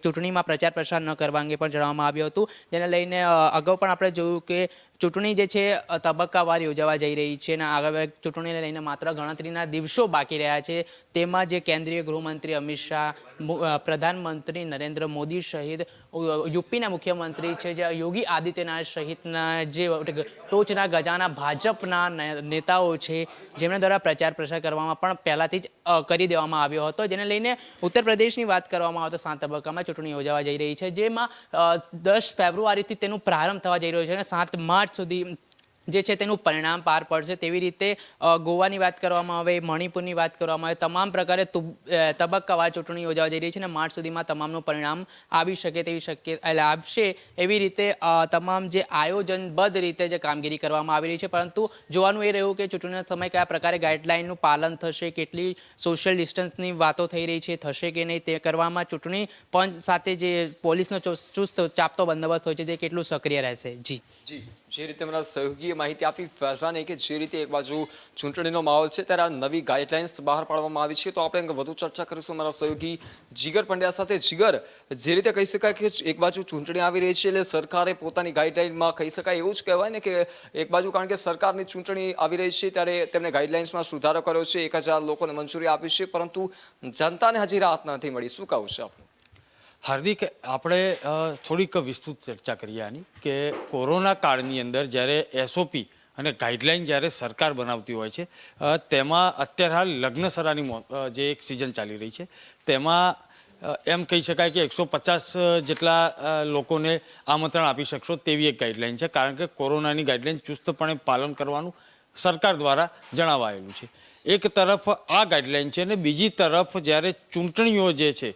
ચૂંટણીમાં પ્રચાર પ્રસાર ન કરવા અંગે પણ જણાવવામાં આવ્યું હતું. જેને લઈને અગાઉ પણ આપણે જોયું કે ચૂંટણી જે છે તબક્કાવાર યોજાવા જઈ રહી છે અને આગળ ચૂંટણીને લઈને માત્ર ગણતરીના દિવસો બાકી રહ્યા છે. તેમાં જે કેન્દ્રીય ગૃહમંત્રી અમિત શાહ, પ્રધાનમંત્રી નરેન્દ્ર મોદી સહિત યુપીના મુખ્યમંત્રી છે જે યોગી આદિત્યનાથ સહિતના જે ટોચના ગજાના ભાજપના નેતાઓ છે જેમના દ્વારા પ્રચાર પ્રસાર કરવામાં પણ પહેલાથી જ કરી દેવામાં આવ્યો હતો. જેને લઈને ઉત્તર પ્રદેશની વાત કરવામાં આવે તો 7 તબક્કામાં ચૂંટણી યોજાવા જઈ રહી છે, જેમાં 10 ફેબ્રુઆરીથી તેનું પ્રારંભ થવા જઈ રહ્યો છે અને 7 માર્ચ સુધી જે છે તેનું પરિણામ પાર પડશે. તેવી રીતે ગોવાની વાત કરવામાં આવે, મણિપુરની વાત કરવામાં આવે, તમામ પ્રકારે તબક્કાવાર ચૂંટણી યોજાવા જઈ રહી છે અને માર્ચ સુધીમાં તમામનું પરિણામ આવી શકે તેવી શક્યતા આવશે. એવી રીતે તમામ જે આયોજનબદ્ધ રીતે જે કામગીરી કરવામાં આવી રહી છે, પરંતુ જોવાનું એ રહ્યું કે ચૂંટણીના સમય કયા પ્રકારે ગાઈડલાઈનનું પાલન થશે, કેટલી સોશિયલ ડિસ્ટન્સની વાતો થઈ રહી છે, થશે કે નહીં, તે કરવામાં ચૂંટણી પંચ સાથે જે પોલીસનો ચુસ્ત ચાપતો બંદોબસ્ત હોય છે તે કેટલું સક્રિય રહેશે. જી જે રીતે અમારા સહયોગીએ માહિતી આપી ફૈઝાને કે જે રીતે એક બાજુ ચૂંટણીનો માહોલ છે ત્યારે આ નવી ગાઈડલાઇન્સ બહાર પાડવામાં આવી છે, તો આપણે વધુ ચર્ચા કરીશું અમારા સહયોગી જીગર પંડ્યા સાથે. જીગર, જે રીતે કહી શકાય કે એક બાજુ ચૂંટણી આવી રહી છે એટલે સરકારે પોતાની ગાઈડલાઇનમાં કહી શકાય એવું જ કહેવાય ને કે એક બાજુ કારણ કે સરકારની ચૂંટણી આવી રહી છે ત્યારે તેમણે ગાઈડલાઇન્સમાં સુધારો કર્યો છે, 1000 લોકોને મંજૂરી આપી છે, પરંતુ જનતાને હજી રાહત નથી મળી. શું કહું છે આપણે? હાર્દિક, આપણે થોડીક વિસ્તૃત ચર્ચા કરીએ આની કે કોરોના કાળની અંદર જ્યારે એસઓપી અને ગાઈડલાઈન જ્યારે સરકાર બનાવતી હોય છે તેમાં અત્યારે હાલ લગ્નસરાની જે એક સિઝન ચાલી રહી છે તેમાં એમ કહી શકાય કે 150 જેટલા લોકોને આમંત્રણ આપી શકશો તેવી એક ગાઈડલાઈન છે, કારણ કે કોરોનાની ગાઈડલાઈન ચુસ્તપણે પાલન કરવાનું સરકાર દ્વારા જણાવાયેલું છે. એક તરફ આ ગાઈડલાઈન છે અને બીજી તરફ જ્યારે ચૂંટણીઓ જે છે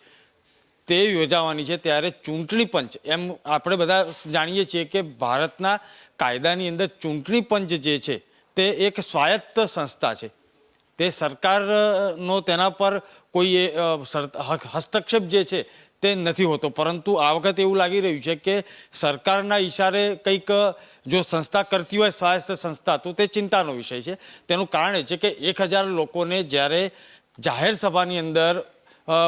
તે યોજાવાની છે ત્યારે ચૂંટણી પંચ, એમ આપણે બધા જાણીએ છીએ કે ભારતના કાયદાની અંદર ચૂંટણી પંચ જે છે તે એક સ્વાયત્ત સંસ્થા છે. તે સરકારનો તેના પર કોઈ હસ્તક્ષેપ જે છે તે નથી હોતો. પરંતુ આ વખતે એવું લાગી રહ્યું છે કે સરકારના ઈશારે કંઈક જો સંસ્થા કરતી હોય સ્વાયત્ત સંસ્થા તો તે ચિંતાનો વિષય છે. તેનું કારણ એ છે કે 1000 લોકોને જ્યારે જાહેર સભાની અંદર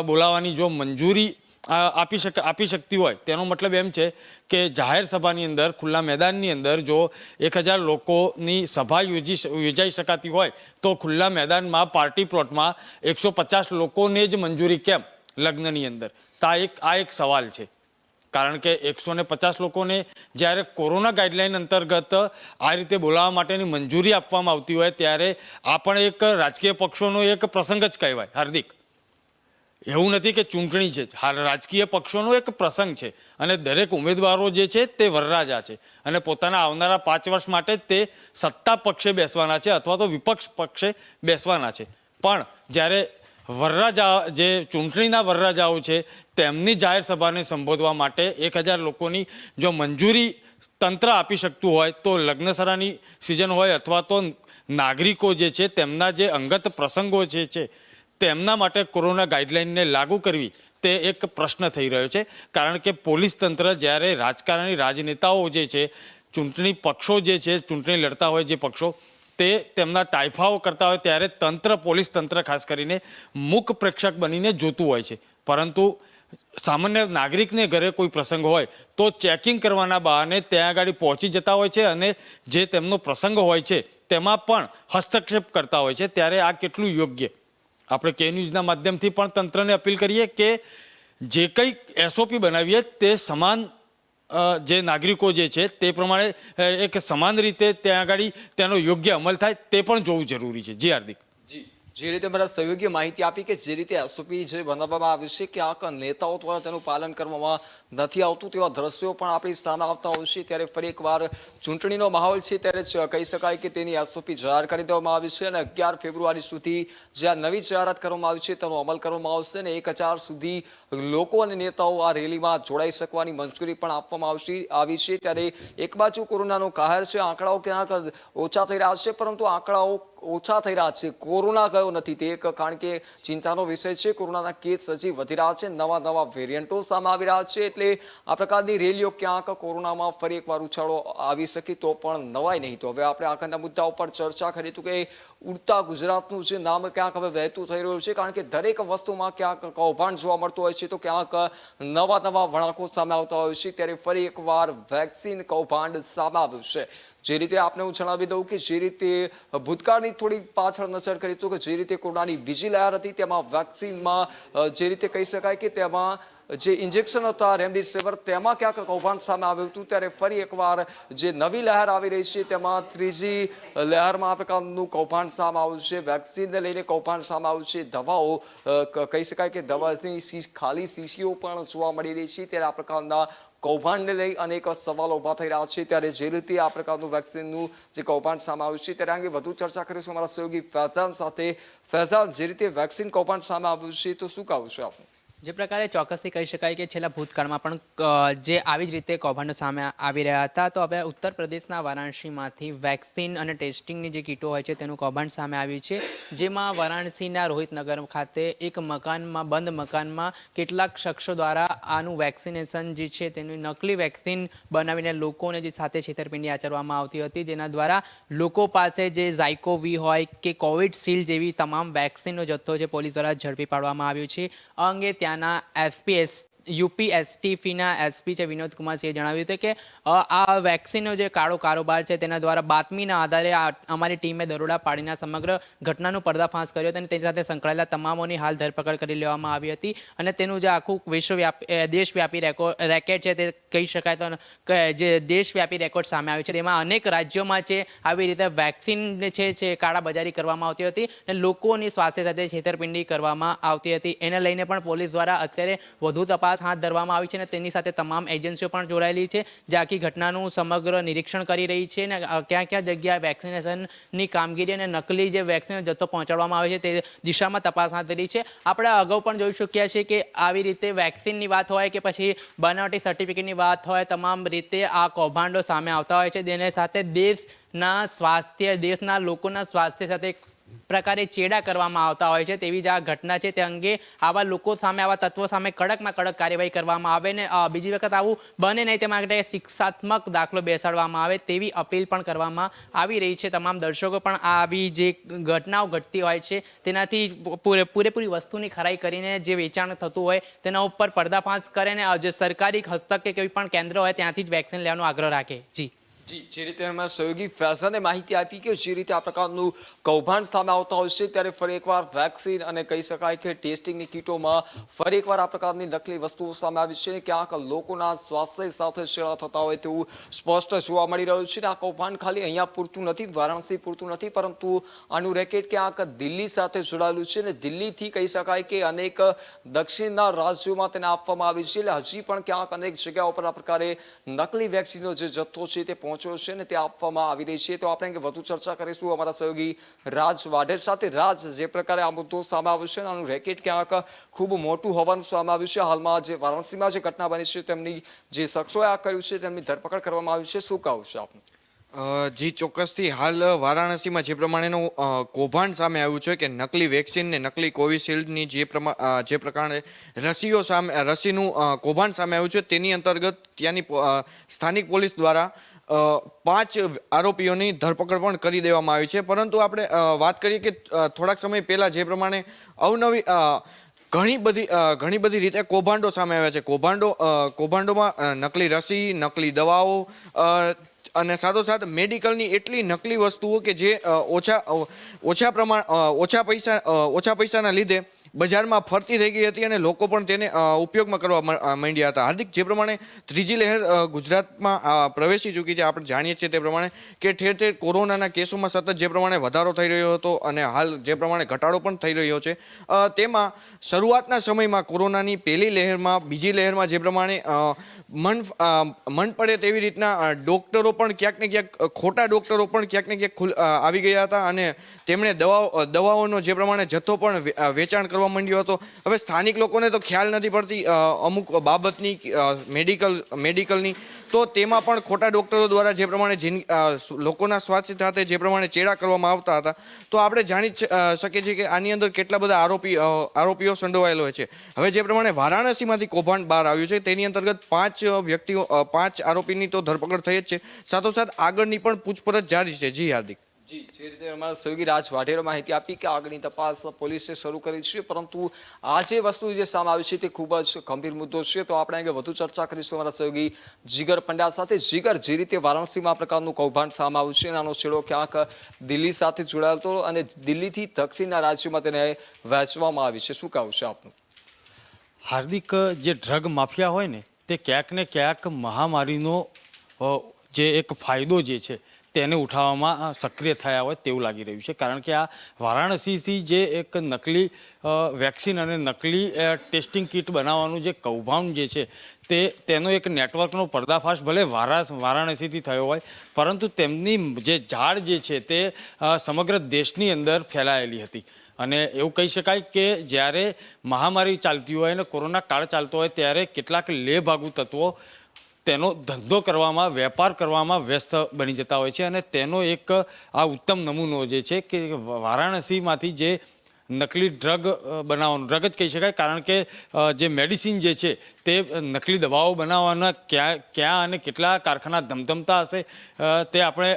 બોલાવવાની જો મંજૂરી આપી શકતી હોય તેનો મતલબ એમ છે કે જાહેર સભાની અંદર ખુલ્લા મેદાનની અંદર જો 1000 લોકોની સભા યોજાઈ શકાતી હોય તો ખુલ્લા મેદાનમાં પાર્ટી પ્લોટમાં 150 લોકોને જ મંજૂરી કેમ લગ્નની અંદર? આ એક સવાલ છે. કારણ કે 150 લોકોને જ્યારે કોરોના ગાઈડલાઈન અંતર્ગત આ રીતે બોલાવવા માટેની મંજૂરી આપવામાં આવતી હોય ત્યારે આ પણ એક રાજકીય પક્ષોનો એક પ્રસંગ જ કહેવાય. હાર્દિક, એવું નથી કે ચૂંટણી છે, રાજકીય પક્ષોનો એક પ્રસંગ છે અને દરેક ઉમેદવારો જે છે તે વરરાજા છે અને પોતાના આવનારા 5 વર્ષ માટે તે સત્તા પક્ષે બેસવાના છે અથવા તો વિપક્ષ પક્ષે બેસવાના છે. પણ જ્યારે વરરાજા જે ચૂંટણીના વરરાજાઓ છે તેમની જાહેર સભાને સંબોધવા માટે 1000 લોકોની જો મંજૂરી તંત્ર આપી શકતું હોય તો લગ્નસરાની સિઝન હોય અથવા તો નાગરિકો જે છે તેમના જે અંગત પ્રસંગો જે છે તેમના માટે કોરોના ગાઈડલાઈનને લાગુ કરવી તે એક પ્રશ્ન થઈ રહ્યો છે. કારણ કે પોલીસ તંત્ર જ્યારે રાજકારણી રાજનેતાઓ જે છે ચૂંટણી પક્ષો જે છે ચૂંટણી લડતા હોય જે પક્ષો તે તેમના તાઇફાઓ કરતા હોય ત્યારે પોલીસ તંત્ર ખાસ કરીને મૂક પ્રેક્ષક બનીને જોતું હોય છે. પરંતુ સામાન્ય નાગરિકને ઘરે કોઈ પ્રસંગ હોય તો ચેકિંગ કરવાના બહાને ત્યાં આગળ પહોંચી જતા હોય છે અને જે તેમનો પ્રસંગ હોય છે તેમાં પણ હસ્તક્ષેપ કરતા હોય છે. ત્યારે આ કેટલું યોગ્ય? આપણે કે ન્યૂઝના માધ્યમથી પણ તંત્રને અપીલ કરીએ કે જે કંઈ એસઓપી બનાવીએ તે સમાન જે નાગરિકો જે છે તે પ્રમાણે એક સમાન રીતે ત્યાં આગળ તેનો યોગ્ય અમલ થાય તે પણ જોવું જરૂરી છે. જી હાર્દિક. જી, જે રીતે મારા સહયોગીએ માહિતી આપી કે જે રીતે એસઓપી જે બનાવવામાં આવી છે ક્યાંક નેતાઓ દ્વારા તેનું પાલન કરવામાં નથી આવતું તેવા દ્રશ્યો પણ આપણી સામે આવતા હોય છે. ત્યારે ફરી એકવાર ચૂંટણીનો માહોલ છે ત્યારે કહી શકાય કે તેની એસઓપી જાહેર કરી દેવામાં આવી છે અને 11 ફેબ્રુઆરી સુધી જે આ નવી જાહેરાત કરવામાં આવી છે તેનો અમલ કરવામાં આવશે અને 1000 સુધી લોકો અને નેતાઓ આ રેલીમાં જોડાઈ શકવાની મંજૂરી પણ આપવામાં આવી છે. ત્યારે એક બાજુ કોરોનાનો કહેર છે, આંકડાઓ ક્યાંક ઓછા થઈ રહ્યા છે પરંતુ આંકડાઓ ઓછા થઈ રહ્યા છે, કોરોના ગયો નથી તે એક કારણ કે ચિંતાનો વિષય છે. કોરોનાના કેસ હજી વધી રહ્યા છે, નવા વેરિયન્ટો સામે આવી રહ્યા છે એટલે આ પ્રકારની રેલીઓ ક્યાંક કોરોનામાં ફરી એકવાર ઉછાળો આવી શકે તો પણ નવાય નહીં. તો હવે આપણે આગળના મુદ્દા ઉપર ચર્ચા કરી હતું કે ઉડતા ગુજરાતનું જે નામ ક્યાંક હવે વહેતું થઈ રહ્યું છે કારણ કે દરેક વસ્તુમાં ક્યાંક કૌભાંડ જોવા મળતું હોય છે તો ક્યાંક નવા વળાંકો સામે આવતા હોય છે. ત્યારે ફરી એકવાર વેક્સિન કૌભાંડ સામે આવ્યું છે. જે રીતે આપને હું જણાવી દઉં કે જે રીતે ભૂતકાળની થોડી પાછળ નજર કરી તો કે જે રીતે કોરોનાની બીજી લહેર હતી તેમાં વેક્સિનમાં જે રીતે કહી શકાય કે તેમાં જે ઇન્જેક્શન હતા રેમડેસિવિર તેમાં ક્યાંક કૌભાંડ સામે આવ્યું હતું. ત્યારે ફરી એકવાર જે નવી લહેર આવી રહી છે તેમાં ત્રીજી લહેરમાં આ પ્રકારનું કૌભાંડ સામે આવ્યું છે. વેક્સિનને લઈને કૌભાંડ સામે આવ્યું છે. દવાઓ કહી શકાય કે દવાની ખાલી શીશીઓ પણ જોવા મળી રહી છે. ત્યારે આ પ્રકારના કૌભાંડને લઈ અનેક સવાલો ઉભા થઈ રહ્યા છે. ત્યારે જે રીતે આ પ્રકારનું વેક્સિનનું જે કૌભાંડ સામે આવ્યું છે ત્યારે અંગે વધુ ચર્ચા કરીશું અમારા સહયોગી ફૈઝાન સાથે. ફૈઝાન, જે રીતે વેક્સિન કૌભાંડ સામે આવ્યું છે તો શું કહેવું છે આપનું? જે પ્રકારે ચોક્કસથી કહી શકાય કે છેલ્લા ભૂતકાળમાં પણ જે આવી જ રીતે કૌભાંડો સામે આવી રહ્યા હતા તો હવે ઉત્તર પ્રદેશના વારાણસીમાંથી વેક્સિન અને ટેસ્ટિંગની જે કીટો હોય છે તેનું કૌભાંડ સામે આવ્યું છે. જેમાં વારાણસીના રોહિતનગર ખાતે એક મકાનમાં બંધ મકાનમાં કેટલાક શખ્સો દ્વારા આનું વેક્સિનેશન જે છે તેનું નકલી વેક્સિન બનાવીને લોકોને જે સાથે છેતરપિંડી આચરવામાં આવતી હતી જેના દ્વારા લોકો પાસે જે ઝાયકોવી હોય કે કોવિડશિલ્ડ જેવી તમામ વેક્સિનનો જથ્થો છે પોલીસ દ્વારા ઝડપી પાડવામાં આવ્યો છે. આ અંગે ત્યાંના યુપીએસટીફીના એસપી છે વિનોદ કુમારસિંહે જણાવ્યું હતું કે આ વેક્સિનનો જે કાળો કારોબાર છે તેના દ્વારા બાતમીના આધારે અમારી ટીમે દરોડા પાડીને સમગ્ર ઘટનાનો પર્દાફાશ કર્યો હતો અને તેની સાથે સંકળાયેલા તમામોની હાલ ધરપકડ કરી લેવામાં આવી હતી અને તેનું જે આખું દેશવ્યાપી રેકેટ છે તે કહી શકાય તો જે દેશવ્યાપી રેકોર્ડ સામે આવ્યો છે તેમાં અનેક રાજ્યોમાં છે આવી રીતે વેક્સિન છે કાળાબજારી કરવામાં આવતી હતી અને લોકોની સ્વાસ્થ્ય સાથે છેતરપિંડી કરવામાં આવતી હતી. એને લઈને પણ પોલીસ દ્વારા અત્યારે વધુ તપાસ તપાસ હાથ ધરવામાં આવી છે અને તેની સાથે તમામ એજન્સીઓ પણ જોડાયેલી છે, જે આખી ઘટનાનું સમગ્ર નિરીક્ષણ કરી રહી છે અને ક્યાં ક્યાં જગ્યાએ વેક્સિનેશનની કામગીરી અને નકલી જે વેક્સિનનો જથ્થો પહોંચાડવામાં આવે છે તે દિશામાં તપાસ હાથ ધરી છે. આપણે અગાઉ પણ જોઈ શક્યા છીએ કે આવી રીતે વેક્સિનની વાત હોય કે પછી બનાવટી સર્ટિફિકેટની વાત હોય, તમામ રીતે આ કૌભાંડો સામે આવતા હોય છે, જેને સાથે દેશના સ્વાસ્થ્ય, દેશના લોકોના સ્વાસ્થ્ય સાથે પ્રકારે ચેડા કરવામાં આવતા હોય છે. તેવી જ આ ઘટના છે. તે અંગે આવા લોકો સામે, આવા તત્વો સામે કડકમાં કડક કાર્યવાહી કરવામાં આવે ને બીજી વખત આવું બને નહીં તે માટે શિક્ષાત્મક દાખલો બેસાડવામાં આવે તેવી અપીલ પણ કરવામાં આવી રહી છે. તમામ દર્શકો પણ આવી જે ઘટનાઓ ઘટતી હોય છે તેનાથી પૂરેપૂરી વસ્તુની ખરાઈ કરીને જે વેચાણ થતું હોય તેના ઉપર પર્દાફાશ કરે ને જે સરકારી હસ્તક કે કોઈ પણ કેન્દ્ર હોય ત્યાંથી જ વેક્સિન લેવાનો આગ્રહ રાખે. જી, જે રીતે એમાં સહયોગી ફૈઝાને માહિતી આપી કે જે રીતે આ પ્રકારનું કૌભાંડ સામે આવતા હોય છે, ત્યારે ફરી એકવાર વેક્સિન અને કહી શકાય કે ટેસ્ટિંગની કીટોમાં ફરી એકવાર આ પ્રકારની નકલી વસ્તુઓ સામે આવી છે. ક્યાંક લોકોના સ્વાસ્થ્ય સાથે છેડા થતા હોય તેવું સ્પષ્ટ જોવા મળી રહ્યું છે. આ કૌભાંડ ખાલી અહીંયા પૂરતું નથી, વારાણસી પૂરતું નથી, પરંતુ આનું રેકેટ ક્યાંક દિલ્હી સાથે જોડાયેલું છે અને દિલ્હીથી કહી શકાય કે અનેક દક્ષિણના રાજ્યોમાં તેને આપવામાં આવી છે. એટલે હજી પણ ક્યાંક અનેક જગ્યાઓ પર આ પ્રકારે નકલી વેક્સિનનો જે જથ્થો છે તે પહોંચ્યો છે ને તે આપવામાં આવી રહી છે. તો આપણે વધુ ચર્ચા કરીશું અમારા સહયોગી રાજ વાઢેર સાથે. રાજ, જે પ્રકારે આ મુદ્દો સામે આવ્યો છે આનું રેકેટ ક્યાંક ખૂબ મોટું હોવાનું સામે આવ્યું છે. હાલમાં જે વારાણસીમાં જે ઘટના બની છે તેમની જે શખ્સોએ આ કર્યું છે તેમની ધરપકડ કરવામાં આવી છે. શું કહું છે આપનું? જી, ચોક્કસથી હાલ વારાણસીમાં જે પ્રમાણેનું કૌભાંડ સામે આવ્યું છે કે નકલી વેક્સિન ને નકલી કોવિશિલ્ડની જે પ્રકારે રસીનું કૌભાંડ સામે આવ્યું છે તેની અંતર્ગત ત્યાંની સ્થાનિક પોલીસ દ્વારા 5 આરોપીઓની ધરપકડ પણ કરી દેવામાં આવી છે. પરંતુ આપણે વાત કરીએ કે થોડાક સમય પહેલા જે પ્રમાણે અવનવી ઘણી બધી રીતે કૌભાંડો સામે આવ્યા છે. કૌભાંડોમાં નકલી રસી, નકલી દવાઓ અને સાથોસાથ મેડિકલની એટલી નકલી વસ્તુઓ કે જે ઓછા પૈસાના લીધે બજારમાં ફરતી થઈ ગઈ હતી અને લોકો પણ તેને ઉપયોગમાં કરવા માંડ્યા હતા. હાર્દિક, જે પ્રમાણે ત્રીજી લહેર ગુજરાતમાં પ્રવેશી ચૂકી છે, આપણે જાણીએ છીએ તે પ્રમાણે કે ઠેર ઠેર કોરોનાના કેસોમાં સતત જે પ્રમાણે વધારો થઈ રહ્યો હતો અને હાલ જે પ્રમાણે ઘટાડો પણ થઈ રહ્યો છે, તેમાં શરૂઆતના સમયમાં કોરોનાની પહેલી લહેરમાં, બીજી લહેરમાં જે પ્રમાણે મન પડે તેવી રીતના ડોક્ટરો પણ ક્યાંક ને ક્યાંક, ખોટા ડોક્ટરો પણ ક્યાંક ને ક્યાંક આવી ગયા હતા અને તેમણે દવાઓનો જે પ્રમાણે જથ્થો પણ વેચાણ કરવા માંડ્યો હતો. હવે સ્થાનિક લોકોને તો ખ્યાલ નથી પડતી અમુક બાબતની, મેડિકલની, તો તેમાં પણ ખોટા ડોક્ટરો દ્વારા જે પ્રમાણે લોકોના સ્વાસ્થ્ય સાથે જે પ્રમાણે ચેડા કરવામાં આવતા હતા, તો આપણે જાણી શકીએ છીએ કે આની અંદર કેટલા બધા આરોપીઓ સંડોવાયેલો હોય છે. હવે જે પ્રમાણે વારાણસીમાંથી કૌભાંડ બહાર આવ્યું છે તેની અંતર્ગત 5 આરોપીની તો ધરપકડ થઈ જ છે, સાથોસાથ આગળની પણ પૂછપરછ જારી છે. જી હાર્દિક. જી, જે રીતે અમારા સહયોગી રાજ વાઢેરે માહિતી આપી કે આગળની તપાસ પોલીસે શરૂ કરી છે, પરંતુ આ જે વસ્તુ જે સામે આવી છે તે ખૂબ જ ગંભીર મુદ્દો છે. તો આપણે આગળ વધુ ચર્ચા કરીશું અમારા સહયોગી જીગર પંડ્યા સાથે. જીગર, જે રીતે વારાણસીમાં આ પ્રકારનું કૌભાંડ સામે આવ્યું છે, આનો છેડો ક્યાંક દિલ્હી સાથે જોડાયેલો હતો અને દિલ્હીથી દક્ષિણના રાજ્યોમાં તેને વહેંચવામાં આવી છે. શું કહું છે આપનું? હાર્દિક, જે ડ્રગ માફિયા હોય ને તે ક્યાંક ને ક્યાંક મહામારીનો જે એક ફાયદો જે છે તેને ઉઠાવવામાં સક્રિય થયા હોય તેવું લાગી રહ્યું છે. કારણ કે આ વારાણસીથી જે એક નકલી વેક્સિન અને નકલી ટેસ્ટિંગ કિટ બનાવવાનું જે કૌભાંડ જે છે તેનો એક નેટવર્કનો પર્દાફાશ ભલે વારાણસીથી થયો હોય, પરંતુ તેમની જે ઝાડ જે છે તે સમગ્ર દેશની અંદર ફેલાયેલી હતી. અને એવું કહી શકાય કે જ્યારે મહામારી ચાલતી હોય અને કોરોના કાળ ચાલતો હોય ત્યારે કેટલાક લેભાગુ તત્વો તેનો ધંધો કરવામાં, વેપાર કરવામાં વ્યસ્ત બની જતા હોય છે. અને તેનો એક આ ઉત્તમ નમૂનો જે છે કે વારાણસીમાંથી જે નકલી ડ્રગ બનાવવાનું, ડ્રગ જ કહી શકાય, કારણ કે જે મેડિસિન જે છે તે નકલી દવાઓ બનાવવાના ક્યાં અને કેટલા કારખાના ધમધમતા હશે તે આપણે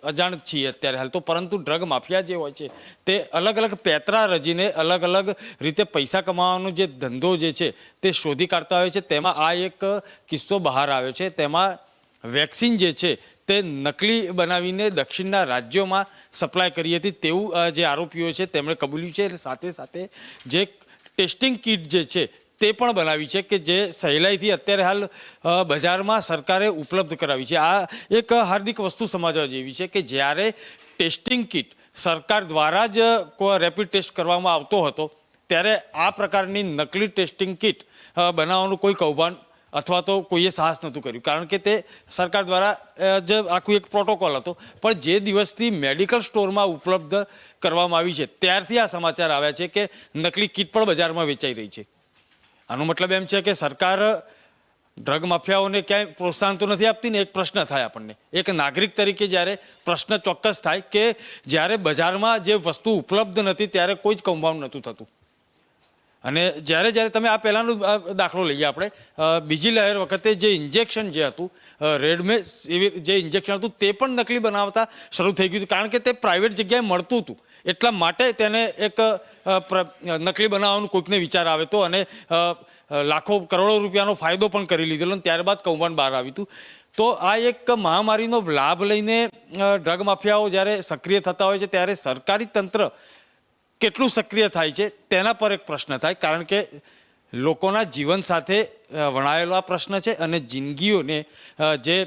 અજાણ છીએ અત્યારે હાલ તો. પરંતુ ડ્રગ માફિયા જે હોય છે તે અલગ અલગ પેતરા રચીને અલગ અલગ રીતે પૈસા કમાવાનો જે ધંધો જે છે તે શોધી કાઢતા હોય છે. તેમાં આ એક કિસ્સો બહાર આવ્યો છે. તેમાં વેક્સિન જે છે તે નકલી બનાવીને દક્ષિણના રાજ્યોમાં સપ્લાય કરી હતી તેવું જે આરોપીઓ છે તેમણે કબૂલ્યું છે. સાથે સાથે જે ટેસ્ટિંગ કિટ જે છે તે પણ બનાવી છે કે જે સહેલાઈથી અત્યારે હાલ બજારમાં સરકારે ઉપલબ્ધ કરાવી છે. આ એક હાર્દિક વસ્તુ સમજવા જેવી છે કે જ્યારે ટેસ્ટિંગ કિટ સરકાર દ્વારા જ રેપિડ ટેસ્ટ કરવામાં આવતો હતો ત્યારે આ પ્રકારની નકલી ટેસ્ટિંગ કિટ બનાવવાનું કોઈ કૌભાંડ અથવા તો કોઈએ સાહસ નહોતું કર્યું, કારણ કે તે સરકાર દ્વારા જ આખું એક પ્રોટોકોલ હતો. પણ જે દિવસથી મેડિકલ સ્ટોરમાં ઉપલબ્ધ કરવામાં આવી છે ત્યારથી આ સમાચાર આવ્યા છે કે નકલી કીટ પણ બજારમાં વેચાઈ રહી છે. આનો મતલબ એમ છે કે સરકાર ડ્રગ માફિયાઓને ક્યાંય પ્રોત્સાહન તો નથી આપતી ને. એક પ્રશ્ન થાય આપણને, એક નાગરિક તરીકે જ્યારે પ્રશ્ન ચોક્કસ થાય કે જ્યારે બજારમાં જે વસ્તુ ઉપલબ્ધ નથી ત્યારે કોઈ જ કૌભાંડ નહોતું થતું. અને જ્યારે તમે આ પહેલાંનો દાખલો લઈએ આપણે, બીજી લહેર વખતે જે ઇન્જેક્શન જે હતું રેડમે એવી જે ઇન્જેક્શન હતું તે પણ નકલી બનાવતા શરૂ થઈ ગયું હતું, કારણ કે તે પ્રાઇવેટ જગ્યાએ મળતું હતું. એટલા માટે તેને એક નકલી બનાવવાનું કોઈકને વિચાર આવે તો અને લાખો કરોડો રૂપિયાનો ફાયદો પણ કરી લીધેલો અને ત્યારબાદ કૌભાંડ બહાર આવ્યું હતું. તો આ એક મહામારીનો લાભ લઈને ડ્રગ માફિયાઓ જ્યારે સક્રિય થતા હોય છે ત્યારે સરકારી તંત્ર કેટલું સક્રિય થાય છે તેના પર એક પ્રશ્ન થાય, કારણ કે લોકોના જીવન સાથે વણાયેલો આ પ્રશ્ન છે અને જિંદગીઓને જે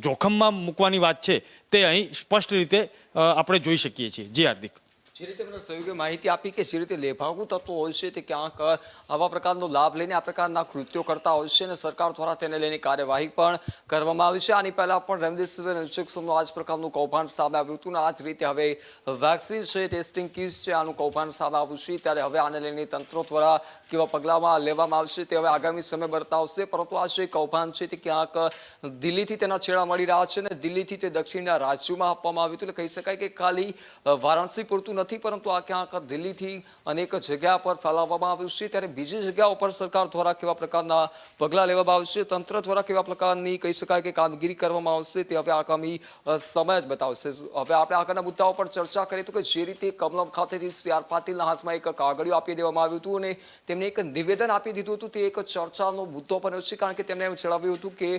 જોખમમાં મૂકવાની વાત છે તે અહીં સ્પષ્ટ રીતે આપણે જોઈ શકીએ છીએ. જી હાર્દિક. જે રીતે મને સહયોગી માહિતી આપી કે જે રીતે લેભાગુ તત્વો હોય છે તે ક્યાંક આવા પ્રકારનો લાભ લઈને આ પ્રકારના કૃત્યો કરતા હોય છે અને સરકાર દ્વારા તેને લઈને કાર્યવાહી પણ કરવામાં આવી છે. આની પહેલા પણ રેમડેસિવિર ઇન્જેક્શનનું આ જ પ્રકારનું કૌભાંડ સામે આવ્યું હતું અને આ જ રીતે હવે વેક્સિન છે, ટેસ્ટિંગ કિટ્સ છે, આનું કૌભાંડ સામે આવ્યું છે. ત્યારે હવે આને લઈને તંત્રો દ્વારા કેવા પગલામાં લેવામાં આવશે તે હવે આગામી સમય બતાવશે. પરંતુ આ જે કૌભાંડ છે તે ક્યાંક દિલ્હીથી તેના છેડા મળી રહ્યા છે અને દિલ્હીથી તે દક્ષિણના રાજ્યોમાં આપવામાં આવ્યું હતું. એટલે કહી શકાય કે ખાલી વારાણસી પૂરતું નથી, પરંતુ આ ક્યાંક દિલ્હીથી અનેક જગ્યા પર ફેલાવવામાં આવ્યું છે. ત્યારે બીજી જગ્યાઓ પર સરકાર દ્વારા કેવા પ્રકારના પગલાં લેવામાં આવશે, તંત્ર દ્વારા કેવા પ્રકારની કહી શકાય કે કામગીરી કરવામાં આવશે તે હવે આગામી સમય જ બતાવશે. હવે આપણે આગળના મુદ્દાઓ પર ચર્ચા કરીએ તો કે જે રીતે કમલમ ખાતેથી સી આર પાટીલના હાથમાં એક કાગળિયું આપી દેવામાં આવ્યું હતું અને તેમને એક નિવેદન આપી દીધું હતું, તે એક ચર્ચાનો મુદ્દો બન્યો છે. કારણ કે તેમણે એમ જણાવ્યું હતું કે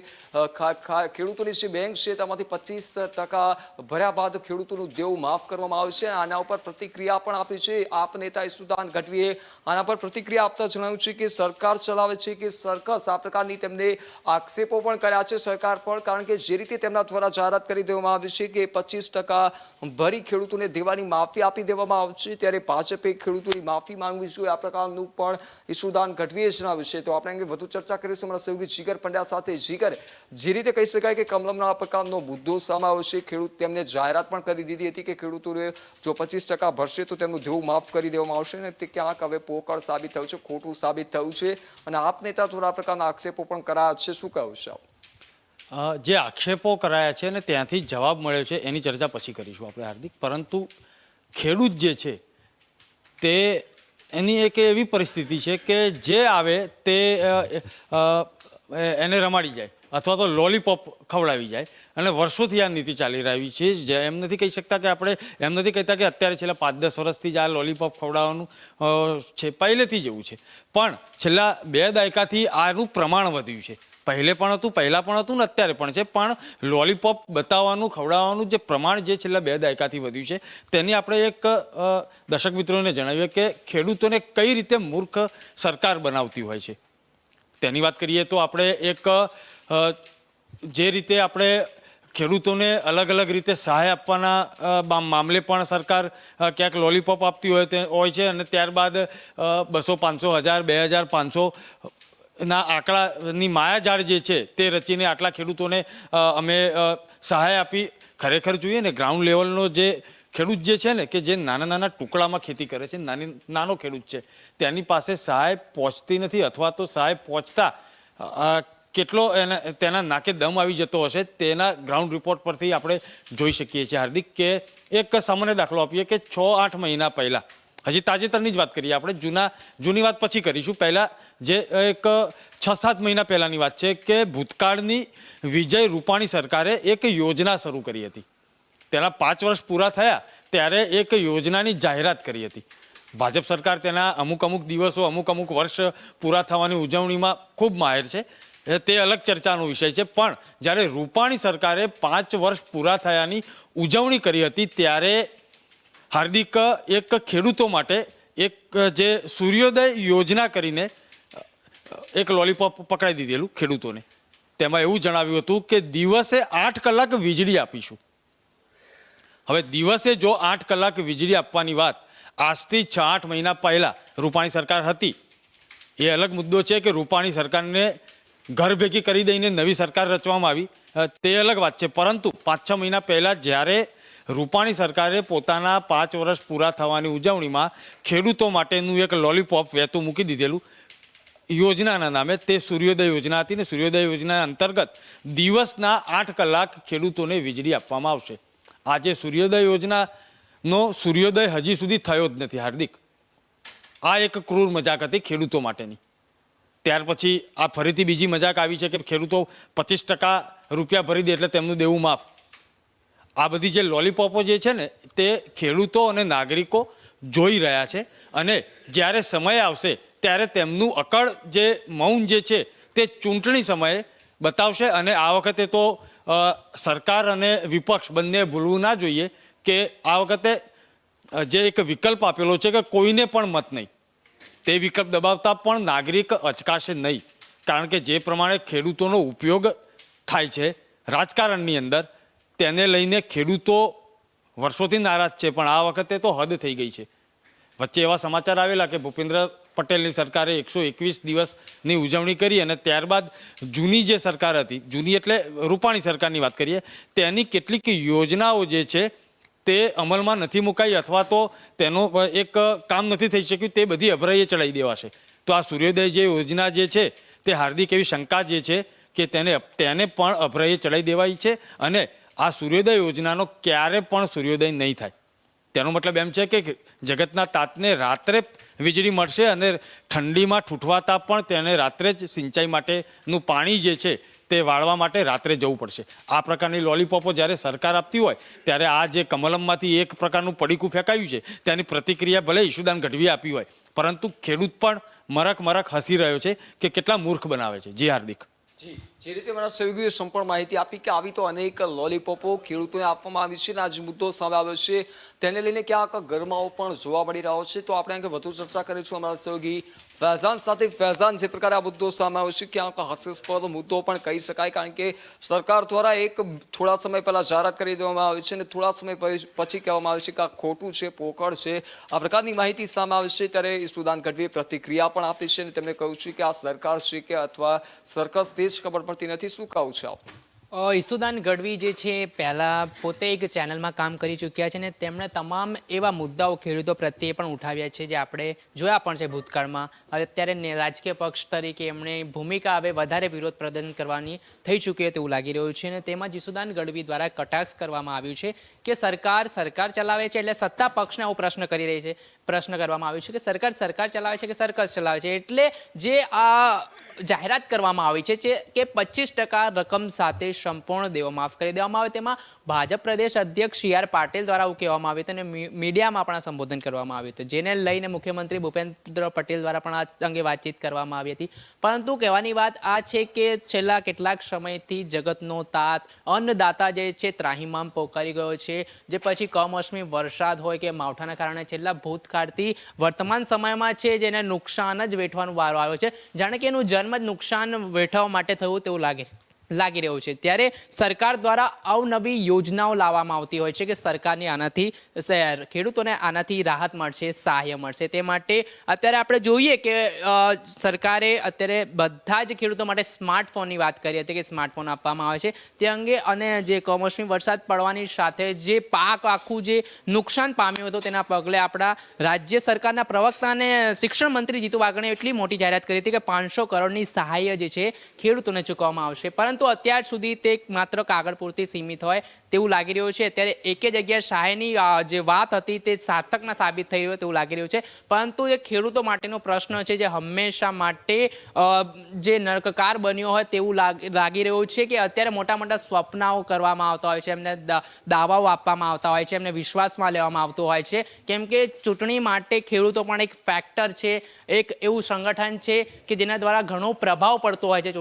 ખેડૂતોની જે બેંક છે તેમાંથી 25% ભર્યા બાદ ખેડૂતોનું દેવું માફ કરવામાં આવશે. આના ઉપર પ્રતિક્રિયા પણ આપી છે. આપ નેતા ઈસુદાન ગઢવીએ આના પર પ્રતિક્રિયા આપતા જણાવ્યું છે કે સરકાર ચલાવે છે કે સર્કસ. આ પ્રકારની તેમને આક્ષેપો પણ કર્યા છે સરકાર પર, કારણ કે જે રીતે તેમના દ્વારા જાહેરાત કરી દેવામાં આવી છે કે 25% ભરી ખેડૂતોને દેવાની માફી આપી દેવામાં આવશે, ત્યારે ભાજપે ખેડૂતોની માફી માંગવી જોઈએ આ પ્રકારનું પણ ઈસુદાન ગઢવીએ જણાવ્યું છે. તો આપણે અંગે વધુ ચર્ચા કરીશું અમારા સહયોગી જીગર પંડ્યા સાથે. જીગર, જે રીતે કહી શકાય કે કમલમના આ પ્રકારનો મુદ્દો સામે આવ્યો છે, ખેડૂત તેમને જાહેરાત પણ કરી દીધી હતી કે ખેડૂતોને જો 25% ભરશે તો તેમનું દેવું માફ કરી દેવામાં આવશે ને તે ક્યાંક હવે પોકળ સાબિત થયું છે, ખોટું સાબિત થયું છે અને આપ નેતા થોડા પ્રકારના આક્ષેપો પણ કરાયા છે. શું કહ્યું છે આપ? જે આક્ષેપો કરાયા છે અને ત્યાંથી જવાબ મળ્યો છે એની ચર્ચા પછી કરીશું આપણે હાર્દિક. પરંતુ ખેડૂત જે છે તે એની એક એવી પરિસ્થિતિ છે કે જે આવે તે એને રમાડી જાય અથવા તો લોલીપોપ ખવડાવી જાય અને વર્ષોથી આ નીતિ ચાલી રહી છે. એમ નથી કહી શકતા કે આપણે એમ નથી કહેતા કે અત્યારે છેલ્લા 5-10 વર્ષથી જ આ લોલીપોપ ખવડાવવાનું છે, પહેલેથી જ એવું છે. પણ છેલ્લા 2 દાયકાથી આનું પ્રમાણ વધ્યું છે. પહેલાં પણ હતું ને અત્યારે પણ છે, પણ લોલીપોપ બતાવવાનું ખવડાવવાનું જે પ્રમાણ જે છેલ્લા 2 દાયકાથી વધ્યું છે તેની આપણે એક દર્શક મિત્રોને જણાવીએ કે ખેડૂતોને કઈ રીતે મૂર્ખ સરકાર બનાવતી હોય છે. તેની વાત કરીએ તો આપણે એક જે રીતે આપણે ખેડૂતોને અલગ અલગ રીતે સહાય આપવાના મામલે પણ સરકાર ક્યાંક લોલીપોપ આપતી હોય છે અને ત્યારબાદ 200, 500, 1000, 2500 ના આંકડાની માયાજાળ જે છે તે રચીને આટલા ખેડૂતોને અમે સહાય આપી. ખરેખર જોઈએ ને ગ્રાઉન્ડ લેવલનો જે ખેડૂત જે છે ને કે જે નાના નાના ટુકડામાં ખેતી કરે છે, નાનો ખેડૂત છે, તેની પાસે સહાય પહોંચતી નથી અથવા તો સહાય પહોંચતા કેટલો તેના નાકે દમ આવી જતો હશે તેના ગ્રાઉન્ડ રિપોર્ટ પરથી આપણે જોઈ શકીએ છીએ હાર્દિક. કે એક સામાન્ય દાખલો આપીએ કે 6-8 મહિના પહેલાં, હજી તાજેતરની જ વાત કરીએ આપણે, જૂની વાત પછી કરીશું, પહેલાં જે એક 6-7 મહિના પહેલાંની વાત છે કે ભૂતકાળની વિજય રૂપાણી સરકારે એક યોજના શરૂ કરી હતી. તેના 5 વર્ષ પૂરા થયા ત્યારે એક યોજનાની જાહેરાત કરી હતી. ભાજપ સરકાર તેના અમુક દિવસો અમુક વર્ષ પૂરા થવાની ઉજવણીમાં ખૂબ માહેર છે, તે અલગ ચર્ચાનો વિષય છે. પણ જ્યારે રૂપાણી સરકારે 5 વર્ષ પૂરા થયાની ઉજવણી કરી હતી ત્યારે હાર્દિક એક ખેડૂતો માટે એક જે સૂર્યોદય યોજના કરીને એક લોલીપોપ પકડાઈ દીધેલું ખેડૂતોને. તેમાં એવું જણાવ્યું હતું કે દિવસે 8 કલાક વીજળી આપીશું. હવે દિવસે જો 8 કલાક વીજળી આપવાની વાત આજથી 6-8 મહિના પહેલા રૂપાણી સરકાર હતી એ અલગ મુદ્દો છે કે રૂપાણી સરકારને ઘર ભેગી કરી દઈને નવી સરકાર રચવામાં આવી, તે અલગ વાત છે. પરંતુ 5-6 મહિના પહેલાં જ્યારે રૂપાણી સરકારે પોતાના 5 વર્ષ પૂરા થવાની ઉજવણીમાં ખેડૂતો માટેનું એક લોલીપોપ વહેતું મૂકી દીધેલું યોજનાના નામે, તે સૂર્યોદય યોજના હતી ને સૂર્યોદય યોજના અંતર્ગત દિવસના 8 કલાક ખેડૂતોને વીજળી આપવામાં આવશે. આજે સૂર્યોદય યોજનાનો સૂર્યોદય હજી સુધી થયો જ નથી. હાર્દિક, આ એક ક્રૂર મજાક હતી ખેડૂતો માટેની. ત્યાર પછી આ ફરીથી બીજી મજાક આવી છે કે ખેડૂતો 25% રૂપિયા ભરી દે એટલે તેમનું દેવું માફ. આ બધી જે લોલીપોપો જે છે ને તે ખેડૂતો અને નાગરિકો જોઈ રહ્યા છે અને જ્યારે સમય આવશે ત્યારે તેમનું અકળ જે મૌન જે છે તે ચૂંટણી સમયે બતાવશે. અને આ વખતે તો સરકાર અને વિપક્ષ બંને ભૂલવું ના જોઈએ કે આ વખતે જે એક વિકલ્પ આપેલો છે કે કોઈને પણ મત નહીં, તે વિકલ્પ દબાવતા પણ નાગરિક અચકાશે નહીં. કારણ કે જે પ્રમાણે ખેડૂતોનો ઉપયોગ થાય છે રાજકારણની અંદર, તેને લઈને ખેડૂતો વર્ષોથી નારાજ છે. પણ આ વખતે તો હદ થઈ ગઈ છે. વચ્ચે એવા સમાચાર આવેલા કે ભૂપેન્દ્ર પટેલની સરકારે 121 દિવસની ઉજવણી કરી અને ત્યારબાદ જૂની જે સરકાર હતી, જૂની એટલે રૂપાણી સરકારની વાત કરીએ, તેની કેટલીક યોજનાઓ જે છે તે અમલમાં નથી મુકાઈ અથવા તો તેનો એક કામ નથી થઈ શક્યું, તે બધી અભરાઈએ ચડાવી દેવાશે. તો આ સૂર્યોદય જે યોજના જે છે તે હાર્દિક એવી શંકા જે છે કે તેને પણ અભરાઈએ ચડાવી દેવાઈ છે અને આ સૂર્યોદય યોજનાનો ક્યારે પણ સૂર્યોદય નહીં થાય. તેનો મતલબ એમ છે કે જગતના તાતને રાત્રે વીજળી મળશે અને ઠંડીમાં ઠૂઠવાતા પણ તેને રાત્રે જ સિંચાઈ માટેનું પાણી જે છે તે વાળવા માટે રાત્રે જવું પડશે. આ પ્રકારની લોલીપોપો જ્યારે સરકાર આપતી હોય ત્યારે આ જે કમલમમાંથી એક પ્રકારનું પડીકું ફેંકાયું છે તેની પ્રતિક્રિયા ભલે ઈશુદાન ગઢવીએ આપી હોય, પરંતુ ખેડૂત પણ મરક હસી રહ્યો છે કે કેટલા મૂર્ખ બનાવે છે. જી હાર્દિક. જી, જે રીતે મારા સહયોગીએ સંપૂર્ણ માહિતી આપી કે આવી તો અનેક લોલીપોપો ખેડૂતોને આપવામાં આવી છે અને આ જે મુદ્દો સામે આવ્યો છે તેને લઈને ક્યાંક ગરમાવો પણ જોવા મળી રહ્યો છે. તો આપણે આગળ વધુ ચર્ચા કરીશું અમારા સહયોગી ફૈઝાન સાથે. ફૈઝાન, જે પ્રકારે આ મુદ્દો સામે આવ્યો છે ક્યાંક હાસ્યાસ્પદ મુદ્દો પણ કહી શકાય, કારણ કે સરકાર દ્વારા એક થોડા સમય પહેલા જાહેરાત કરી દેવામાં આવી છે અને થોડા સમય પછી કહેવામાં આવે છે કે આ ખોટું છે, પોકળ છે. આ પ્રકારની માહિતી સામે આવે છે ત્યારે ઈશુદાન ગઢવીએ પ્રતિક્રિયા પણ આપી છે અને તેમણે કહ્યું છે કે આ સરકાર છે કે અથવા સર્કસ તે જ ખબર પડતી નથી. શું કહું છે આપ? ઈશુદાન ગઢવી જે છે પહેલાં પોતે એક ચેનલમાં કામ કરી ચૂક્યા છે અને તેમણે તમામ એવા મુદ્દાઓ ખેડૂતો પ્રત્યે પણ ઉઠાવ્યા છે જે આપણે જોયા પણ છે ભૂતકાળમાં. અત્યારે રાજકીય પક્ષ તરીકે એમણે ભૂમિકા હવે વધારે વિરોધ પ્રદર્શન કરવાની થઈ ચૂકી હોય તેવું લાગી રહ્યું છે અને તેમાં ઈશુદાન ગઢવી દ્વારા કટાક્ષ કરવામાં આવ્યું છે કે સરકાર ચલાવે છે એટલે સત્તા પક્ષને આવો પ્રશ્ન કરી રહી છે. પ્રશ્ન કરવામાં આવ્યું છે કે સરકાર ચલાવે છે કે સર્કસ ચલાવે છે. એટલે જે આ જાહેરાત કરવામાં આવી છે કે 25% રકમ સાથે સંપૂર્ણ દેવો માફ કરી દેવામાં આવે, તેમાં ભાજપ પ્રદેશ અધ્યક્ષ CR પાટીલ દ્વારા એવું કહેવામાં આવ્યું હતું અને મીડિયામાં પણ સંબોધન કરવામાં આવ્યું હતું, જેને લઈને મુખ્યમંત્રી ભૂપેન્દ્ર પટેલ દ્વારા પણ આ અંગે વાતચીત કરવામાં આવી હતી. પરંતુ કહેવાની વાત આ છે કે છેલ્લા કેટલાક સમયથી જગતનો તાત, અન્નદાતા જે છે ત્રાહિમામ પોકારી ગયો છે. જે પછી કમોસમી વરસાદ હોય કે માવઠાના કારણે છેલ્લા ભૂતકાળથી વર્તમાન સમયમાં છે જેને નુકસાન જ વેઠવાનો વારો આવ્યો છે. જાણે કે એનું જન્મ જ નુકસાન વેઠવા માટે થયું તેવું લાગી રહ્યું છે. ત્યારે સરકાર દ્વારા અવનવી યોજનાઓ લાવવામાં આવતી હોય છે કે સરકારની આનાથી ખેડૂતોને આનાથી રાહત મળશે, સહાય મળશે. તે માટે અત્યારે આપણે જોઈએ કે સરકારે અત્યારે બધા જ ખેડૂતો માટે સ્માર્ટફોનની વાત કરી હતી કે સ્માર્ટફોન આપવામાં આવે છે તે અંગે. અને જે કમોસમી વરસાદ પડવાની સાથે જે પાક આખું જે નુકસાન પામ્યું હતું તેના પગલે આપણા રાજ્ય સરકારના પ્રવક્તા અને શિક્ષણ મંત્રી જીતુ વાઘાણીએ એટલી મોટી જાહેરાત કરી હતી કે 500 કરોડની સહાય જે છે ખેડૂતોને ચૂકવવામાં આવશે. પરંતુ અત્યાર સુધી તે માત્ર કાગળ પૂરતી સીમિત હોય તેવું લાગી રહ્યું છે. અત્યારે એકે જગ્યાએ સહાયની જે વાત હતી તે સાર્થકના સાબિત થઈ રહ્યું તેવું લાગી રહ્યું છે. પરંતુ એ ખેડૂતો માટેનો પ્રશ્ન છે જે હંમેશા માટે જે નર્કકાર બન્યો હોય તેવું લાગી રહ્યું છે કે અત્યારે મોટા મોટા સ્વપ્નાઓ કરવામાં આવતા હોય છે, એમને દાવાઓ આપવામાં આવતા હોય છે, એમને વિશ્વાસમાં લેવામાં આવતો હોય છે. કેમ કે ચૂંટણી માટે ખેડૂતો પણ એક ફેક્ટર છે, એક એવું સંગઠન છે કે જેના દ્વારા ઘણો પ્રભાવ પડતો હોય છે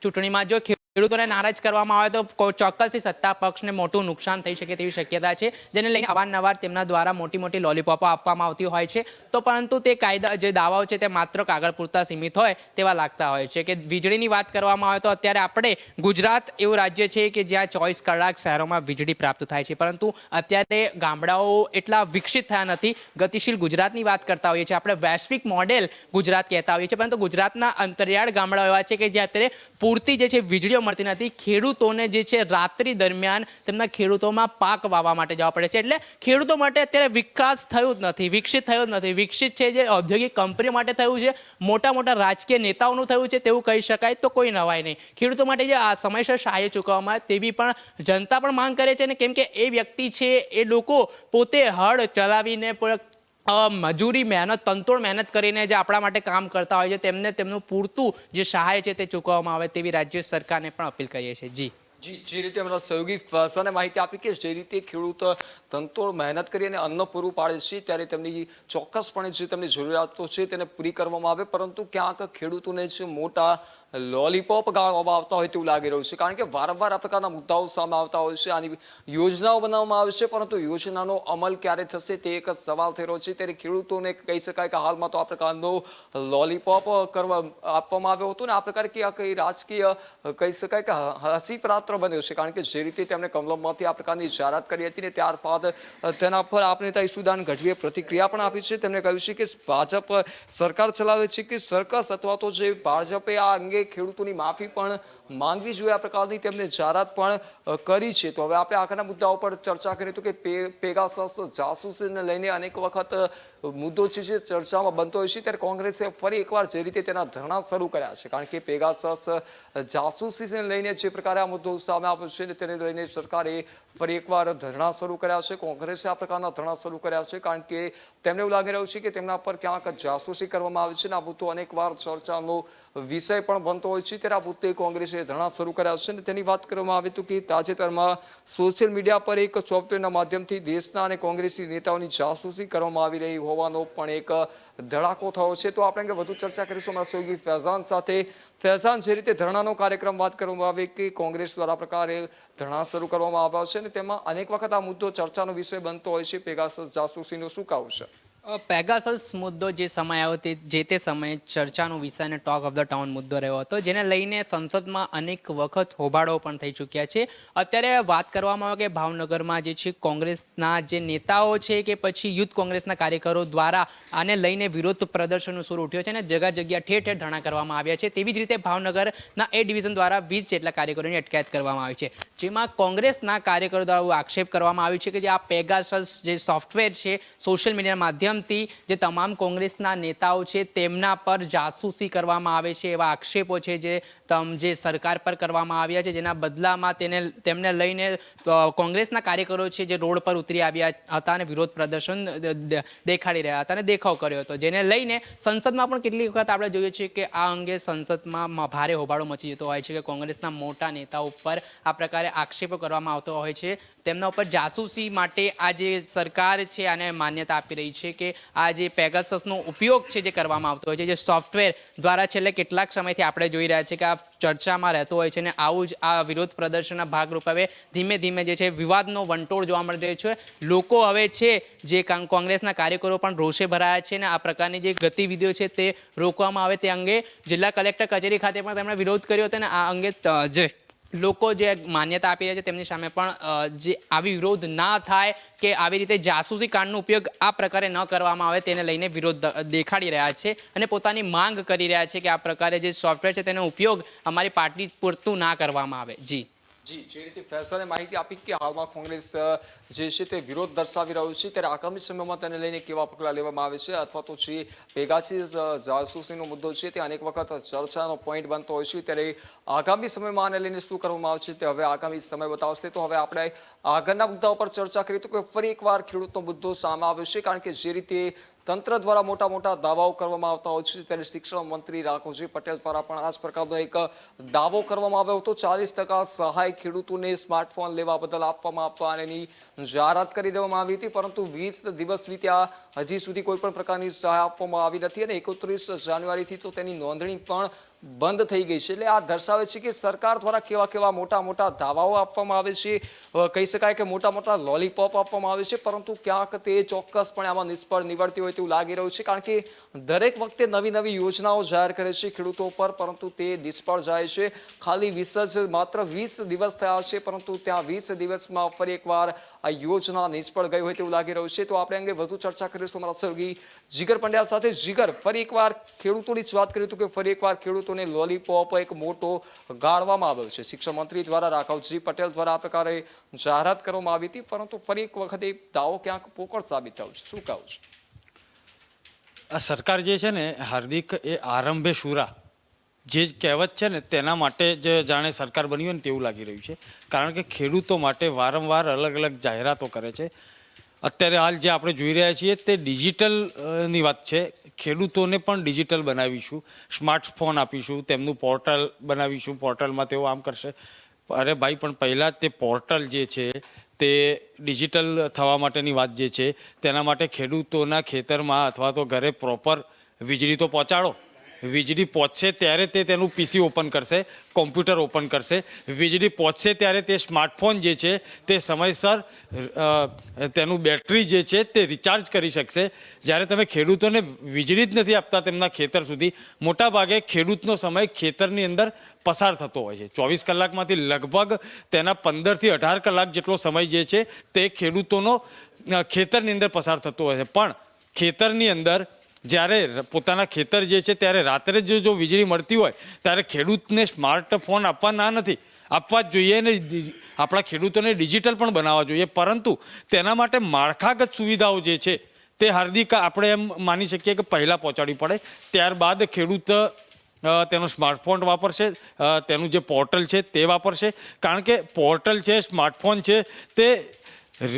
ચૂંટણીમાં. જો ખેડૂતોને નારાજ કરવામાં આવે તો ચોક્કસથી સત્તા પક્ષને મોટું નુકસાન થઈ શકે તેવી શક્યતા છે, જેને લઈને અવારનવાર તેમના દ્વારા મોટી મોટી લોલીપોપો આપવામાં આવતી હોય છે. તો પરંતુ તે કાયદા જે દાવાઓ છે તે માત્ર કાગળ પૂરતા સીમિત હોય તેવા લાગતા હોય છે. કે વીજળીની વાત કરવામાં આવે તો અત્યારે આપણે ગુજરાત એવું રાજ્ય છે કે જ્યાં 24 કલાક શહેરોમાં વીજળી પ્રાપ્ત થાય છે, પરંતુ અત્યારે ગામડાઓ એટલા વિકસિત થયા નથી. ગતિશીલ ગુજરાતની વાત કરતા હોઈએ છીએ આપણે, વૈશ્વિક મોડેલ ગુજરાત કહેતા હોઈએ છીએ, પરંતુ ગુજરાતના અંતરિયાળ ગામડાઓ એવા છે કે જ્યાં અત્યારે પૂરતી જે છે વીજળીઓ મળતી નથી. ખેડૂતોને જે છે રાત્રિ દરમિયાન તેમના ખેડૂતોમાં પાક વાવવા માટે જવા પડે છે. એટલે ખેડૂતો માટે અત્યારે વિકાસ થયું જ નથી, વિકસિત થયું જ નથી. વિકસિત છે જે ઔદ્યોગિક કંપનીઓ માટે થયું છે, મોટા મોટા રાજકીય નેતાઓનું થયું છે તેવું કહી શકાય તો કોઈ નવાઈ નહીં. ખેડૂતો માટે જે આ સમયસર સહાય ચૂકવવામાં આવે તેવી પણ જનતા પણ માંગ કરે છે. ને કેમ કે એ વ્યક્તિ છે એ લોકો પોતે હળ ચલાવીને મજૂરી મહેનત તનતોડ મહેનત કરીને જે આપણા માટે કામ કરતા હોય છે તેમને તેમનું પૂરતું જે સહાય છે તે ચૂકવવામાં આવે તેવી રાજ્ય સરકારને પણ અપીલ કરીએ છીએ. જી જે રીતે અમારા સહયોગી ફેઝાને માહિતી આપી કે જે રીતે ખેડૂત તનતોડ મહેનત કરી અને અન્ન પૂરું પાડે છે ત્યારે તેમની ચોક્કસપણે જે તેમની જરૂરિયાતો છે તેને પૂરી કરવામાં આવે, પરંતુ ક્યાંક ખેડૂતોને જે મોટા લોલીપોપ ગાળવામાં આવતા હોય તેવું લાગી રહ્યું છે. કારણ કે વારંવાર આ પ્રકારના મુદ્દાઓ સામે આવતા હોય છે, આની યોજનાઓ બનાવવામાં આવે છે, પરંતુ યોજનાનો અમલ ક્યારે થશે તે એક સવાલ થઈ રહ્યો છે. ત્યારે ખેડૂતોને કહી શકાય કે હાલમાં તો આ પ્રકારનો લોલીપોપ આપવામાં આવ્યો હતો ને આ પ્રકારે કઈ રાજકીય કહી શકાય કે હસી પાત્ર બન્યો છે. કારણ કે જે રીતે તેમણે કમલમમાંથી આ પ્રકારની જાહેરાત કરી હતી ને ત્યારબાદ તેના પર આપ નેતા ઈસુદાન ગઢવીએ પ્રતિક્રિયા પણ આપી છે. તેમણે કહ્યું છે કે ભાજપ સરકાર ચલાવે છે કે સર્કસ, અથવા તો જે ભાજપે આ અંગે ખેડૂતોની માફી પણ માંગવી જોઈએ આ પ્રકારની તેમને જાહેરાત પણ કરી છે. તો હવે આપણે આગળના મુદ્દાઓ પર ચર્ચા કરીએ તો કે પેગાસસ જાસૂસીને લઈને અનેક વખત મુદ્દો છે જે ચર્ચામાં બનતો હોય છે, ત્યારે કોંગ્રેસે ફરી એકવાર જે રીતે તેના ધરણા શરૂ કર્યા છે. કારણ કે પેગાસસ જાસૂસીને લઈને જે પ્રકારે આ મુદ્દો સામે આવ્યો છે તેને લઈને સરકારે ફરી એકવાર ધરણા શરૂ કર્યા છે. કોંગ્રેસે આ પ્રકારના ધરણા શરૂ કર્યા છે કારણ કે તેમને એવું લાગી રહ્યું છે કે તેમના પર ક્યાંક જાસૂસી કરવામાં આવે છે અને આ મુદ્દો અનેકવાર ચર્ચાનો વિષય પણ બનતો હોય છે. ત્યારે આ મુદ્દે કોંગ્રેસે ધરણા શરૂ કર્યા છે અને તેની વાત કરવામાં આવે તો કે તાજેતરમાં સોશિયલ મીડિયા પર એક સોફ્ટવેરના માધ્યમથી દેશના અને કોંગ્રેસી નેતાઓની જાસૂસી કરવામાં આવી રહી હોવાનો પણ એક ધડાકો થયો છે. તો આપણે વધુ ચર્ચા કરીશું અમારા સહયોગી ફૈઝાન સાથે. ફૈઝાન, જે રીતે ધરણાનો કાર્યક્રમ વાત કરવામાં આવે કે કોંગ્રેસ દ્વારા પ્રકારે ધરણા શરૂ કરવામાં આવ્યા છે અને તેમાં અનેક વખત આ મુદ્દો ચર્ચાનો વિષય બનતો હોય છે, પેગાસસ જાસૂસીનું શું કહેવું છે? પેગાસસ મુદ્દો જે સમય આવ્યો તે સમયે ચર્ચાનો વિષય અને ટોક ઓફ ધ ટાઉન મુદ્દો રહ્યો હતો, જેને લઈને સંસદમાં અનેક વખત હોબાળો પણ થઈ ચૂક્યા છે. અત્યારે વાત કરવામાં આવે કે ભાવનગરમાં જે છે કોંગ્રેસના જે નેતાઓ છે કે પછી યુથ કોંગ્રેસના કાર્યકરો દ્વારા આને લઈને વિરોધ પ્રદર્શનનો સૂર ઉઠ્યો છે અને જગ્યા ઠેર ઠેર ધરણા કરવામાં આવ્યા છે. તેવી જ રીતે ભાવનગરના એ ડિવિઝન દ્વારા 20 જેટલા કાર્યકરોની અટકાયત કરવામાં આવી છે, જેમાં કોંગ્રેસના કાર્યકરો દ્વારા આક્ષેપ કરવામાં આવ્યો છે કે જે આ પેગાસસ જે સોફ્ટવેર છે સોશિયલ મીડિયાના માધ્યમ જે તમામ કોંગ્રેસના નેતાઓ છે તેમના પર જાસૂસી કરવામાં આવે છે એવા આક્ષેપો છે જે સરકાર પર કરવામાં આવ્યા છે, જેના બદલામાં તેમને લઈને કોંગ્રેસના કાર્યકરો છે જે રોડ પર ઉતરી આવ્યા હતા અને વિરોધ પ્રદર્શન દેખાડી રહ્યા હતા અને દેખાવ કર્યો હતો, જેને લઈને સંસદમાં પણ કેટલી વખત આપણે જોઈએ છીએ કે આ અંગે સંસદમાં ભારે હોબાળો મચી જતો હોય છે કે કોંગ્રેસના મોટા નેતાઓ ઉપર આ પ્રકારે આક્ષેપો કરવામાં આવતો હોય છે. તેમના ઉપર જાસૂસી માટે આ જે સરકાર છે આને માન્યતા આપી રહી છે કે આ જે પેગાસસનો ઉપયોગ છે જે કરવામાં આવતો હોય છે, જે સોફ્ટવેર દ્વારા છેલ્લે કેટલાક સમયથી આપણે જોઈ રહ્યા છીએ કે આ ચર્ચામાં રહેતો હોય છે અને આવું જ આ વિરોધ પ્રદર્શનના ભાગરૂપે હવે ધીમે ધીમે જે છે વિવાદનો વંટોળ જોવા મળી રહ્યો છે. લોકો હવે છે જે કોંગ્રેસના કાર્યકરો પણ રોષે ભરાયા છે અને આ પ્રકારની જે ગતિવિધિઓ છે તે રોકવામાં આવે તે અંગે જિલ્લા કલેક્ટર કચેરી ખાતે પણ તેમણે વિરોધ કર્યો હતો અને આ અંગે જે લોકો જે માન્યતા આપી રહ્યા છે તેમની સામે પણ જે આવી વિરોધ ના થાય કે આવી રીતે જાસૂસી કાંડનો ઉપયોગ આ પ્રકારે ન કરવામાં આવે તેને લઈને વિરોધ દેખાડી રહ્યા છે અને પોતાની માંગ કરી રહ્યા છે કે આ પ્રકારે જે સોફ્ટવેર છે તેનો ઉપયોગ અમારી પાર્ટી પૂરતું ના કરવામાં આવે. જી જે રીતે ફૈઝાને માહિતી આપી કે હાલમાં કોંગ્રેસ જે છે તે વિરોધ દર્શાવી રહ્યું છે, ત્યારે આગામી સમયમાં તેને લઈને કેવા પગલાં લેવામાં આવે છે અથવા તો જે પેગાસસ જાસૂસીનો મુદ્દો છે તે અનેક વખત ચર્ચાનો પોઈન્ટ બનતો હોય છે, ત્યારે આગામી સમયમાં આને લઈને શું કરવામાં આવશે તે હવે આગામી સમય બતાવશે. તો હવે આપણે આગળના મુદ્દાઓ પર ચર્ચા કરીએ તો કે ફરી એકવાર ખેડૂતનો મુદ્દો સામે આવ્યો છે, કારણ કે જે રીતે તંત્ર દ્વારા મોટા મોટા દાવાઓ કરવામાં આવતા હોય છે, ત્યારે શિક્ષણ મંત્રી રાઘવજી પટેલ દ્વારા પણ આ જ પ્રકારનો એક દાવો કરવામાં આવ્યો હતો. 40% સહાય ખેડૂતોને સ્માર્ટફોન લેવા બદલ આપવામાં આવવાની જાહેરાત કરી દેવામાં આવી હતી, પરંતુ 20 દિવસ વીત્યા હજી સુધી કોઈ પણ પ્રકારની સહાય આપવામાં આવી નથી અને 31 જાન્યુઆરીથી તો તેની નોંધણી પણ બંધ થઈ ગઈ છે. એટલે આ દર્શાવે છે કે સરકાર દ્વારા કેવા કેવા મોટા મોટા દાવાઓ આપવામાં આવે છે, કહી શકાય કે મોટા મોટા લોલીપોપ આપવામાં આવે છે, પરંતુ ક્યાંક તે ચોક્કસપણે આમાં નિષ્ફળ નીવડતી હોય તેવું લાગી રહ્યું છે. કારણ કે દરેક વખતે નવી નવી યોજનાઓ જાહેર કરે છે ખેડૂતો પર, પરંતુ તે નિષ્ફળ જાય છે. ખાલી માત્ર 20 દિવસ થયા છે, પરંતુ ત્યાં 20 દિવસમાં ફરી એકવાર આ યોજના નિષ્ફળ ગઈ હોય તેવું લાગી રહ્યું છે. તો આપણે અંગે વધુ ચર્ચા કરીશું અમારા સહયોગી જીગર પંડ્યા સાથે. જીગર, ફરી એકવાર ખેડૂતોની જ વાત કરી તો કે ફરી એકવાર ખેડૂતોને લોલીપોપ એક મોટો ગાળવામાં આવ્યો છે. શિક્ષણ મંત્રી દ્વારા, રાઘવજી પટેલ દ્વારા આ પ્રકારે જાહેરાત કરવામાં આવી હતી, પરંતુ ફરી એક વખત એ દાવો ક્યાંક પોકળ સાબિત થયો છે. શું કહું છે? આ સરકાર જે છે ને હાર્દિક, એ આરંભે શુરા જે કહેવત છે ને તેના માટે જ જાણે સરકાર બની હોય ને તેવું લાગી રહ્યું છે. કારણ કે ખેડૂતો માટે વારંવાર અલગ અલગ જાહેરાતો કરે છે. અત્યારે હાલ જે આપણે જોઈ રહ્યા છીએ તે ડિજિટલની વાત છે. ખેડૂતોને પણ ડિજિટલ બનાવીશું, સ્માર્ટફોન આપીશું, તેમનું પોર્ટલ બનાવીશું, પોર્ટલમાં તેઓ આમ કરશે. અરે ભાઈ, પણ પહેલાં તે પોર્ટલ જે છે તે ડિજિટલ થવા માટેની વાત જે છે તેના માટે ખેડૂતોના ખેતરમાં અથવા તો ઘરે પ્રોપર વીજળી તો પહોંચાડો. વીજળી પહોંચશે ત્યારે તે તેનું પીસી ઓપન કરશે, કોમ્પ્યુટર ઓપન કરશે. વીજળી પહોંચશે ત્યારે તે સ્માર્ટફોન જે છે તે સમયસર તેનું બેટરી જે છે તે રિચાર્જ કરી શકશે. જ્યારે તમે ખેડૂતોને વીજળી જ નથી આપતા તેમના ખેતર સુધી, મોટાભાગે ખેડૂતનો સમય ખેતરની અંદર પસાર થતો હોય છે. 24 કલાકમાંથી લગભગ તેના 15 થી 18 કલાક જેટલો સમય જે છે તે ખેડૂતોનો ખેતરની અંદર પસાર થતો હોય છે. પણ ખેતરની અંદર જ્યારે પોતાના ખેતર જે છે ત્યારે રાત્રે જો વીજળી મળતી હોય ત્યારે ખેડૂતને સ્માર્ટફોન આપવાના નથી, આપવા જ જોઈએ ને આપણા ખેડૂતોને ડિજિટલ પણ બનાવવા જોઈએ. પરંતુ તેના માટે માળખાગત સુવિધાઓ જે છે તે હાર્દિક આપણે એમ માની શકીએ કે પહેલાં પહોંચાડવી પડે, ત્યારબાદ ખેડૂત તેનો સ્માર્ટફોન વાપરશે, તેનું જે પોર્ટલ છે તે વાપરશે. કારણ કે પોર્ટલ છે, સ્માર્ટફોન છે, તે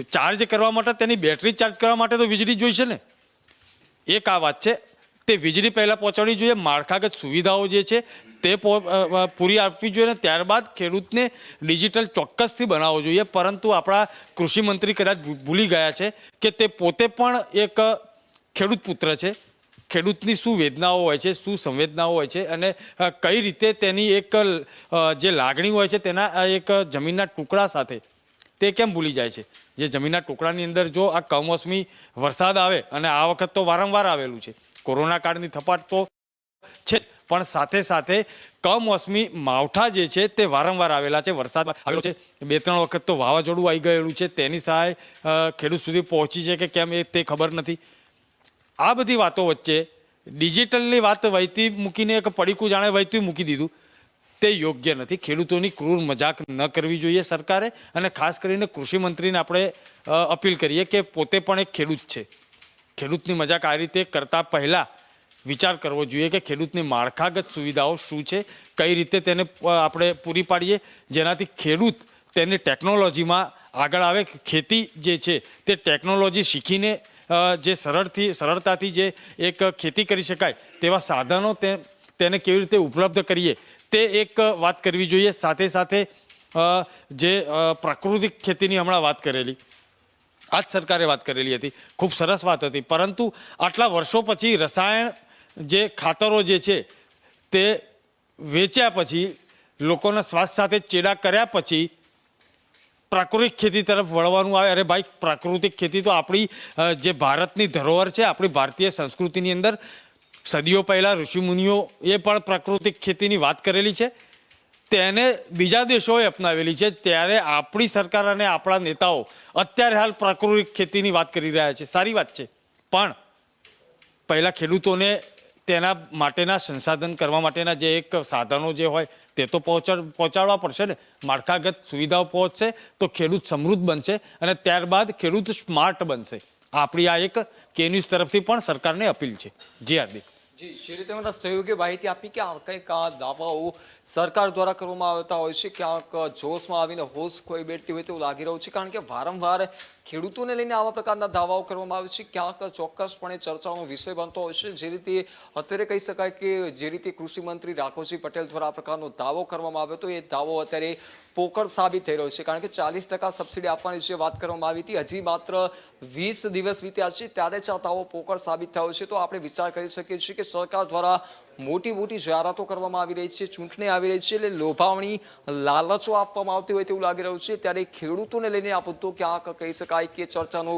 ચાર્જ કરવા માટે, તેની બેટરી ચાર્જ કરવા માટે તો વીજળી જોઈશે ને. એક આ વાત છે, તે વીજળી પહેલાં પહોંચાડવી જોઈએ, માળખાગત સુવિધાઓ જે છે તે પૂરી આપવી જોઈએ ને ત્યારબાદ ખેડૂતને ડિજિટલ ચોક્કસથી બનાવવો જોઈએ. પરંતુ આપણા કૃષિ મંત્રી કદાચ ભૂલી ગયા છે કે તે પોતે પણ એક ખેડૂત પુત્ર છે. ખેડૂતની શું વેદનાઓ હોય છે, શું સંવેદનાઓ હોય છે અને કઈ રીતે તેની એક જે લાગણી હોય છે તેના એક જમીનના ટુકડા સાથે તે કેમ ભૂલી જાય છે. જે જમીનના ટુકડાની અંદર જો આ કમોસમી વરસાદ આવે, અને આ વખત તો વારંવાર આવેલું છે, કોરોના કાળની થપાટ તો છે, પણ સાથે સાથે કમોસમી માવઠા જે છે તે વારંવાર આવેલા છે. વરસાદ આવેલો છે, 2-3 વખત તો વાવાઝોડું આવી ગયેલું છે. તેની સહાય ખેડૂત સુધી પહોંચી છે કે કેમ એ તે ખબર નથી. આ બધી વાતો વચ્ચે ડિજિટલની વાત વહેતી મૂકીને એક પડીકું જાણે વહેતું મૂકી દીધું, તે યોગ્ય નથી. ખેડૂતોની ક્રૂર મજાક ન કરવી જોઈએ સરકારે. અને ખાસ કરીને કૃષિ મંત્રીને આપણે અપીલ કરીએ કે પોતે પણ એક ખેડૂત છે. ખેડૂતની મજાક આ રીતે કરતાં પહેલાં વિચાર કરવો જોઈએ કે ખેડૂતની માળખાગત સુવિધાઓ શું છે, કઈ રીતે તેને આપણે પૂરી પાડીએ જેનાથી ખેડૂત તેની ટેકનોલોજીમાં આગળ આવે. ખેતી જે છે તે ટેકનોલોજી શીખીને જે સરળતાથી જે એક ખેતી કરી શકાય તેવા સાધનો તેને કેવી રીતે ઉપલબ્ધ કરીએ તે એક વાત કરવી જોઈએ. સાથે સાથે જે પ્રાકૃતિક ખેતીની હમણાં વાત કરેલી, આ જ સરકારે વાત કરેલી હતી, ખૂબ સરસ વાત હતી. પરંતુ આટલા વર્ષો પછી રસાયણ જે ખાતરો જે છે તે વેચ્યા પછી, લોકોના સ્વાસ્થ્ય સાથે ચેડા કર્યા પછી પ્રાકૃતિક ખેતી તરફ વળવાનું આવે. અરે ભાઈ, પ્રાકૃતિક ખેતી તો આપણી જે ભારતની ધરોહર છે, આપણી ભારતીય સંસ્કૃતિની અંદર સદીઓ પહેલાં ઋષિમુનિઓએ પણ પ્રાકૃતિક ખેતીની વાત કરેલી છે, તેને બીજા દેશોએ અપનાવેલી છે. ત્યારે આપણી સરકાર અને આપણા નેતાઓ અત્યારે હાલ પ્રાકૃતિક ખેતીની વાત કરી રહ્યા છે. સારી વાત છે, પણ પહેલાં ખેડૂતોને તેના માટેના સંસાધન કરવા માટેના જે એક સાધનો જે હોય તે તો પહોંચાડવા પડશે ને. માળખાગત સુવિધાઓ પહોંચશે તો ખેડૂત સમૃદ્ધ બનશે અને ત્યારબાદ ખેડૂત સ્માર્ટ બનશે. આપણી આ એક કે ન્યૂઝ તરફથી પણ સરકારને અપીલ છે. જી હાર્દિક. જી, જે રીતે મને સહયોગી માહિતી આપી કે આ કંઈક આ દાવાઓ સરકાર દ્વારા કરવામાં આવતા હોય છે, ક્યાંક જોશમાં આવીને હોશ ખોઈ બેઠતી હોય તેવું લાગી રહ્યું છે. કારણ કે વારંવાર ખેડૂતોને લઈને આવા પ્રકારના દાવાઓ કરવામાં આવે છે ક્યાંક ચોક્કસપણે ચર્ચાનો વિષય બનતો હોય છે જે રીતે અત્યારે કહી શકાય કે જે રીતે કૃષિ મંત્રી રાઘવજી પટેલ દ્વારા આ પ્રકારનો દાવો કરવામાં આવ્યો હતો એ દાવો અત્યારે પોકળ સાબિત થઈ રહ્યો છે કારણ કે 40% સબસિડી આપવાની જે વાત કરવામાં આવી હતી હજી માત્ર 20 દિવસ વીત્યા છે ત્યારે જ આ દાવો પોકળ સાબિત થયો છે તો આપણે વિચાર કરી શકીએ છીએ કે સરકાર દ્વારા મોટી જાહેરાતો કરવામાં આવી રહી છે ચૂંટણી આવી રહી છે એટલે લોભાવણી લાલચો આપવામાં આવતી હોય તેવું લાગી રહ્યું છે ત્યારે ખેડૂતોને લઈને આ મુદ્દો ક્યાંક કહી શકાય કે ચર્ચાનો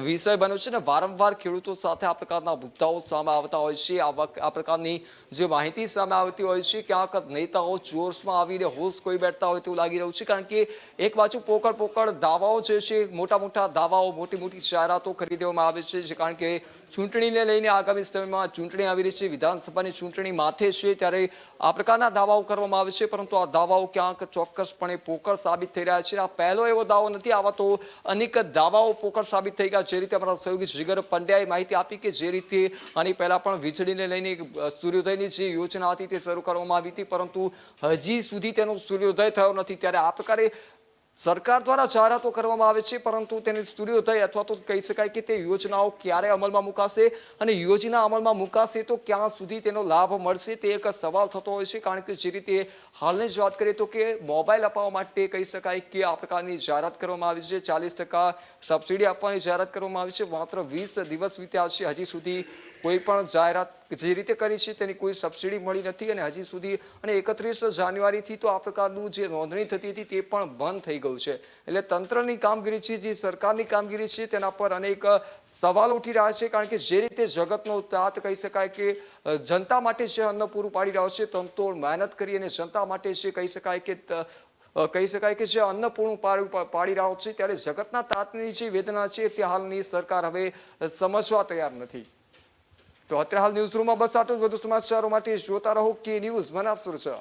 વિષય બન્યો છે ને વારંવાર ખેડૂતો સાથે આ પ્રકારના મુદ્દાઓ સામે આવતા હોય છે આ પ્રકારની જે માહિતી સામે આવતી હોય છે ક્યાંક નેતાઓ જોશમાં આવીને હોશ કોઈ બેઠતા હોય તેવું લાગી રહ્યું છે કારણ કે એક બાજુ પોકળ દાવાઓ જે છે મોટા દાવાઓ મોટી જાહેરાતો કરી દેવામાં આવે છે કારણ કે ચૂંટણીને લઈને આગામી સમયમાં ચૂંટણી આવી રહી છે વિધાનસભાની ચૂંટણી માથે છે ત્યારે આ પ્રકારના દાવાઓ કરવામાં આવે છે પરંતુ આ દાવાઓ ક્યાંક ચોક્કસપણે પોકળ સાબિત થઈ રહ્યા છે આ પહેલો એવો દાવો નથી આવા તો અનેક દાવાઓ પોકળ સાબિત થઈ ગયા જે રીતે અમારા સહયોગી જીગર પંડ્યાએ માહિતી આપી કે જે રીતે આની પહેલા પણ વીજળીને લઈને સૂર્યોદયની જે યોજના હતી તે શરૂ કરવામાં આવી હતી પરંતુ હજી સુધી તેનો સૂર્યોદય થયો નથી ત્યારે આ પ્રકારે સરકાર દ્વારા જાહેરાતો કરવામાં આવે છે પરંતુ તેની સૂર્યોદય અથવા તો કહી શકાય કે તે યોજનાઓ ક્યારે અમલમાં મુકાશે અને યોજના અમલમાં મુકાશે તો ક્યાં સુધી તેનો લાભ મળશે તે એક સવાલ થતો હોય છે કારણ કે જે રીતે હાલની જ વાત કરીએ તો કે મોબાઈલ અપાવવા માટે કહી શકાય કે આ પ્રકારની જાહેરાત કરવામાં આવી છે 40% સબસિડી આપવાની જાહેરાત કરવામાં આવી છે માત્ર 20 દિવસ વીત્યા છે હજી સુધી કોઈ પણ જાહેરાત જે રીતે કરી છે તેની કોઈ સબસિડી મળી નથી અને હજી સુધી અને 31 જાન્યુઆરીથી તો આ પ્રકારનું જે નોંધણી થતી હતી તે પણ બંધ થઈ ગયું છે એટલે તંત્રની કામગીરી છે જે સરકારની કામગીરી છે તેના પર અનેક સવાલ ઉઠી રહ્યા છે કારણ કે જે રીતે જગતનો તાત કહી શકાય કે જનતા માટે જે અન્ન પૂરું પાડી રહ્યો છે તનતોડ મહેનત કરી અને જનતા માટે જે કહી શકાય કે જે અન્ન પૂરું પાડી રહ્યો છે ત્યારે જગતના તાતની જે વેદના છે તે હાલની સરકાર હવે સમજવા તૈયાર નથી તો અત્યારે હાલ ન્યૂઝરૂમમાં બસ આટલું જ વધુ સમાચારો માટે જોતા રહો કે ન્યૂઝ મને આપશો.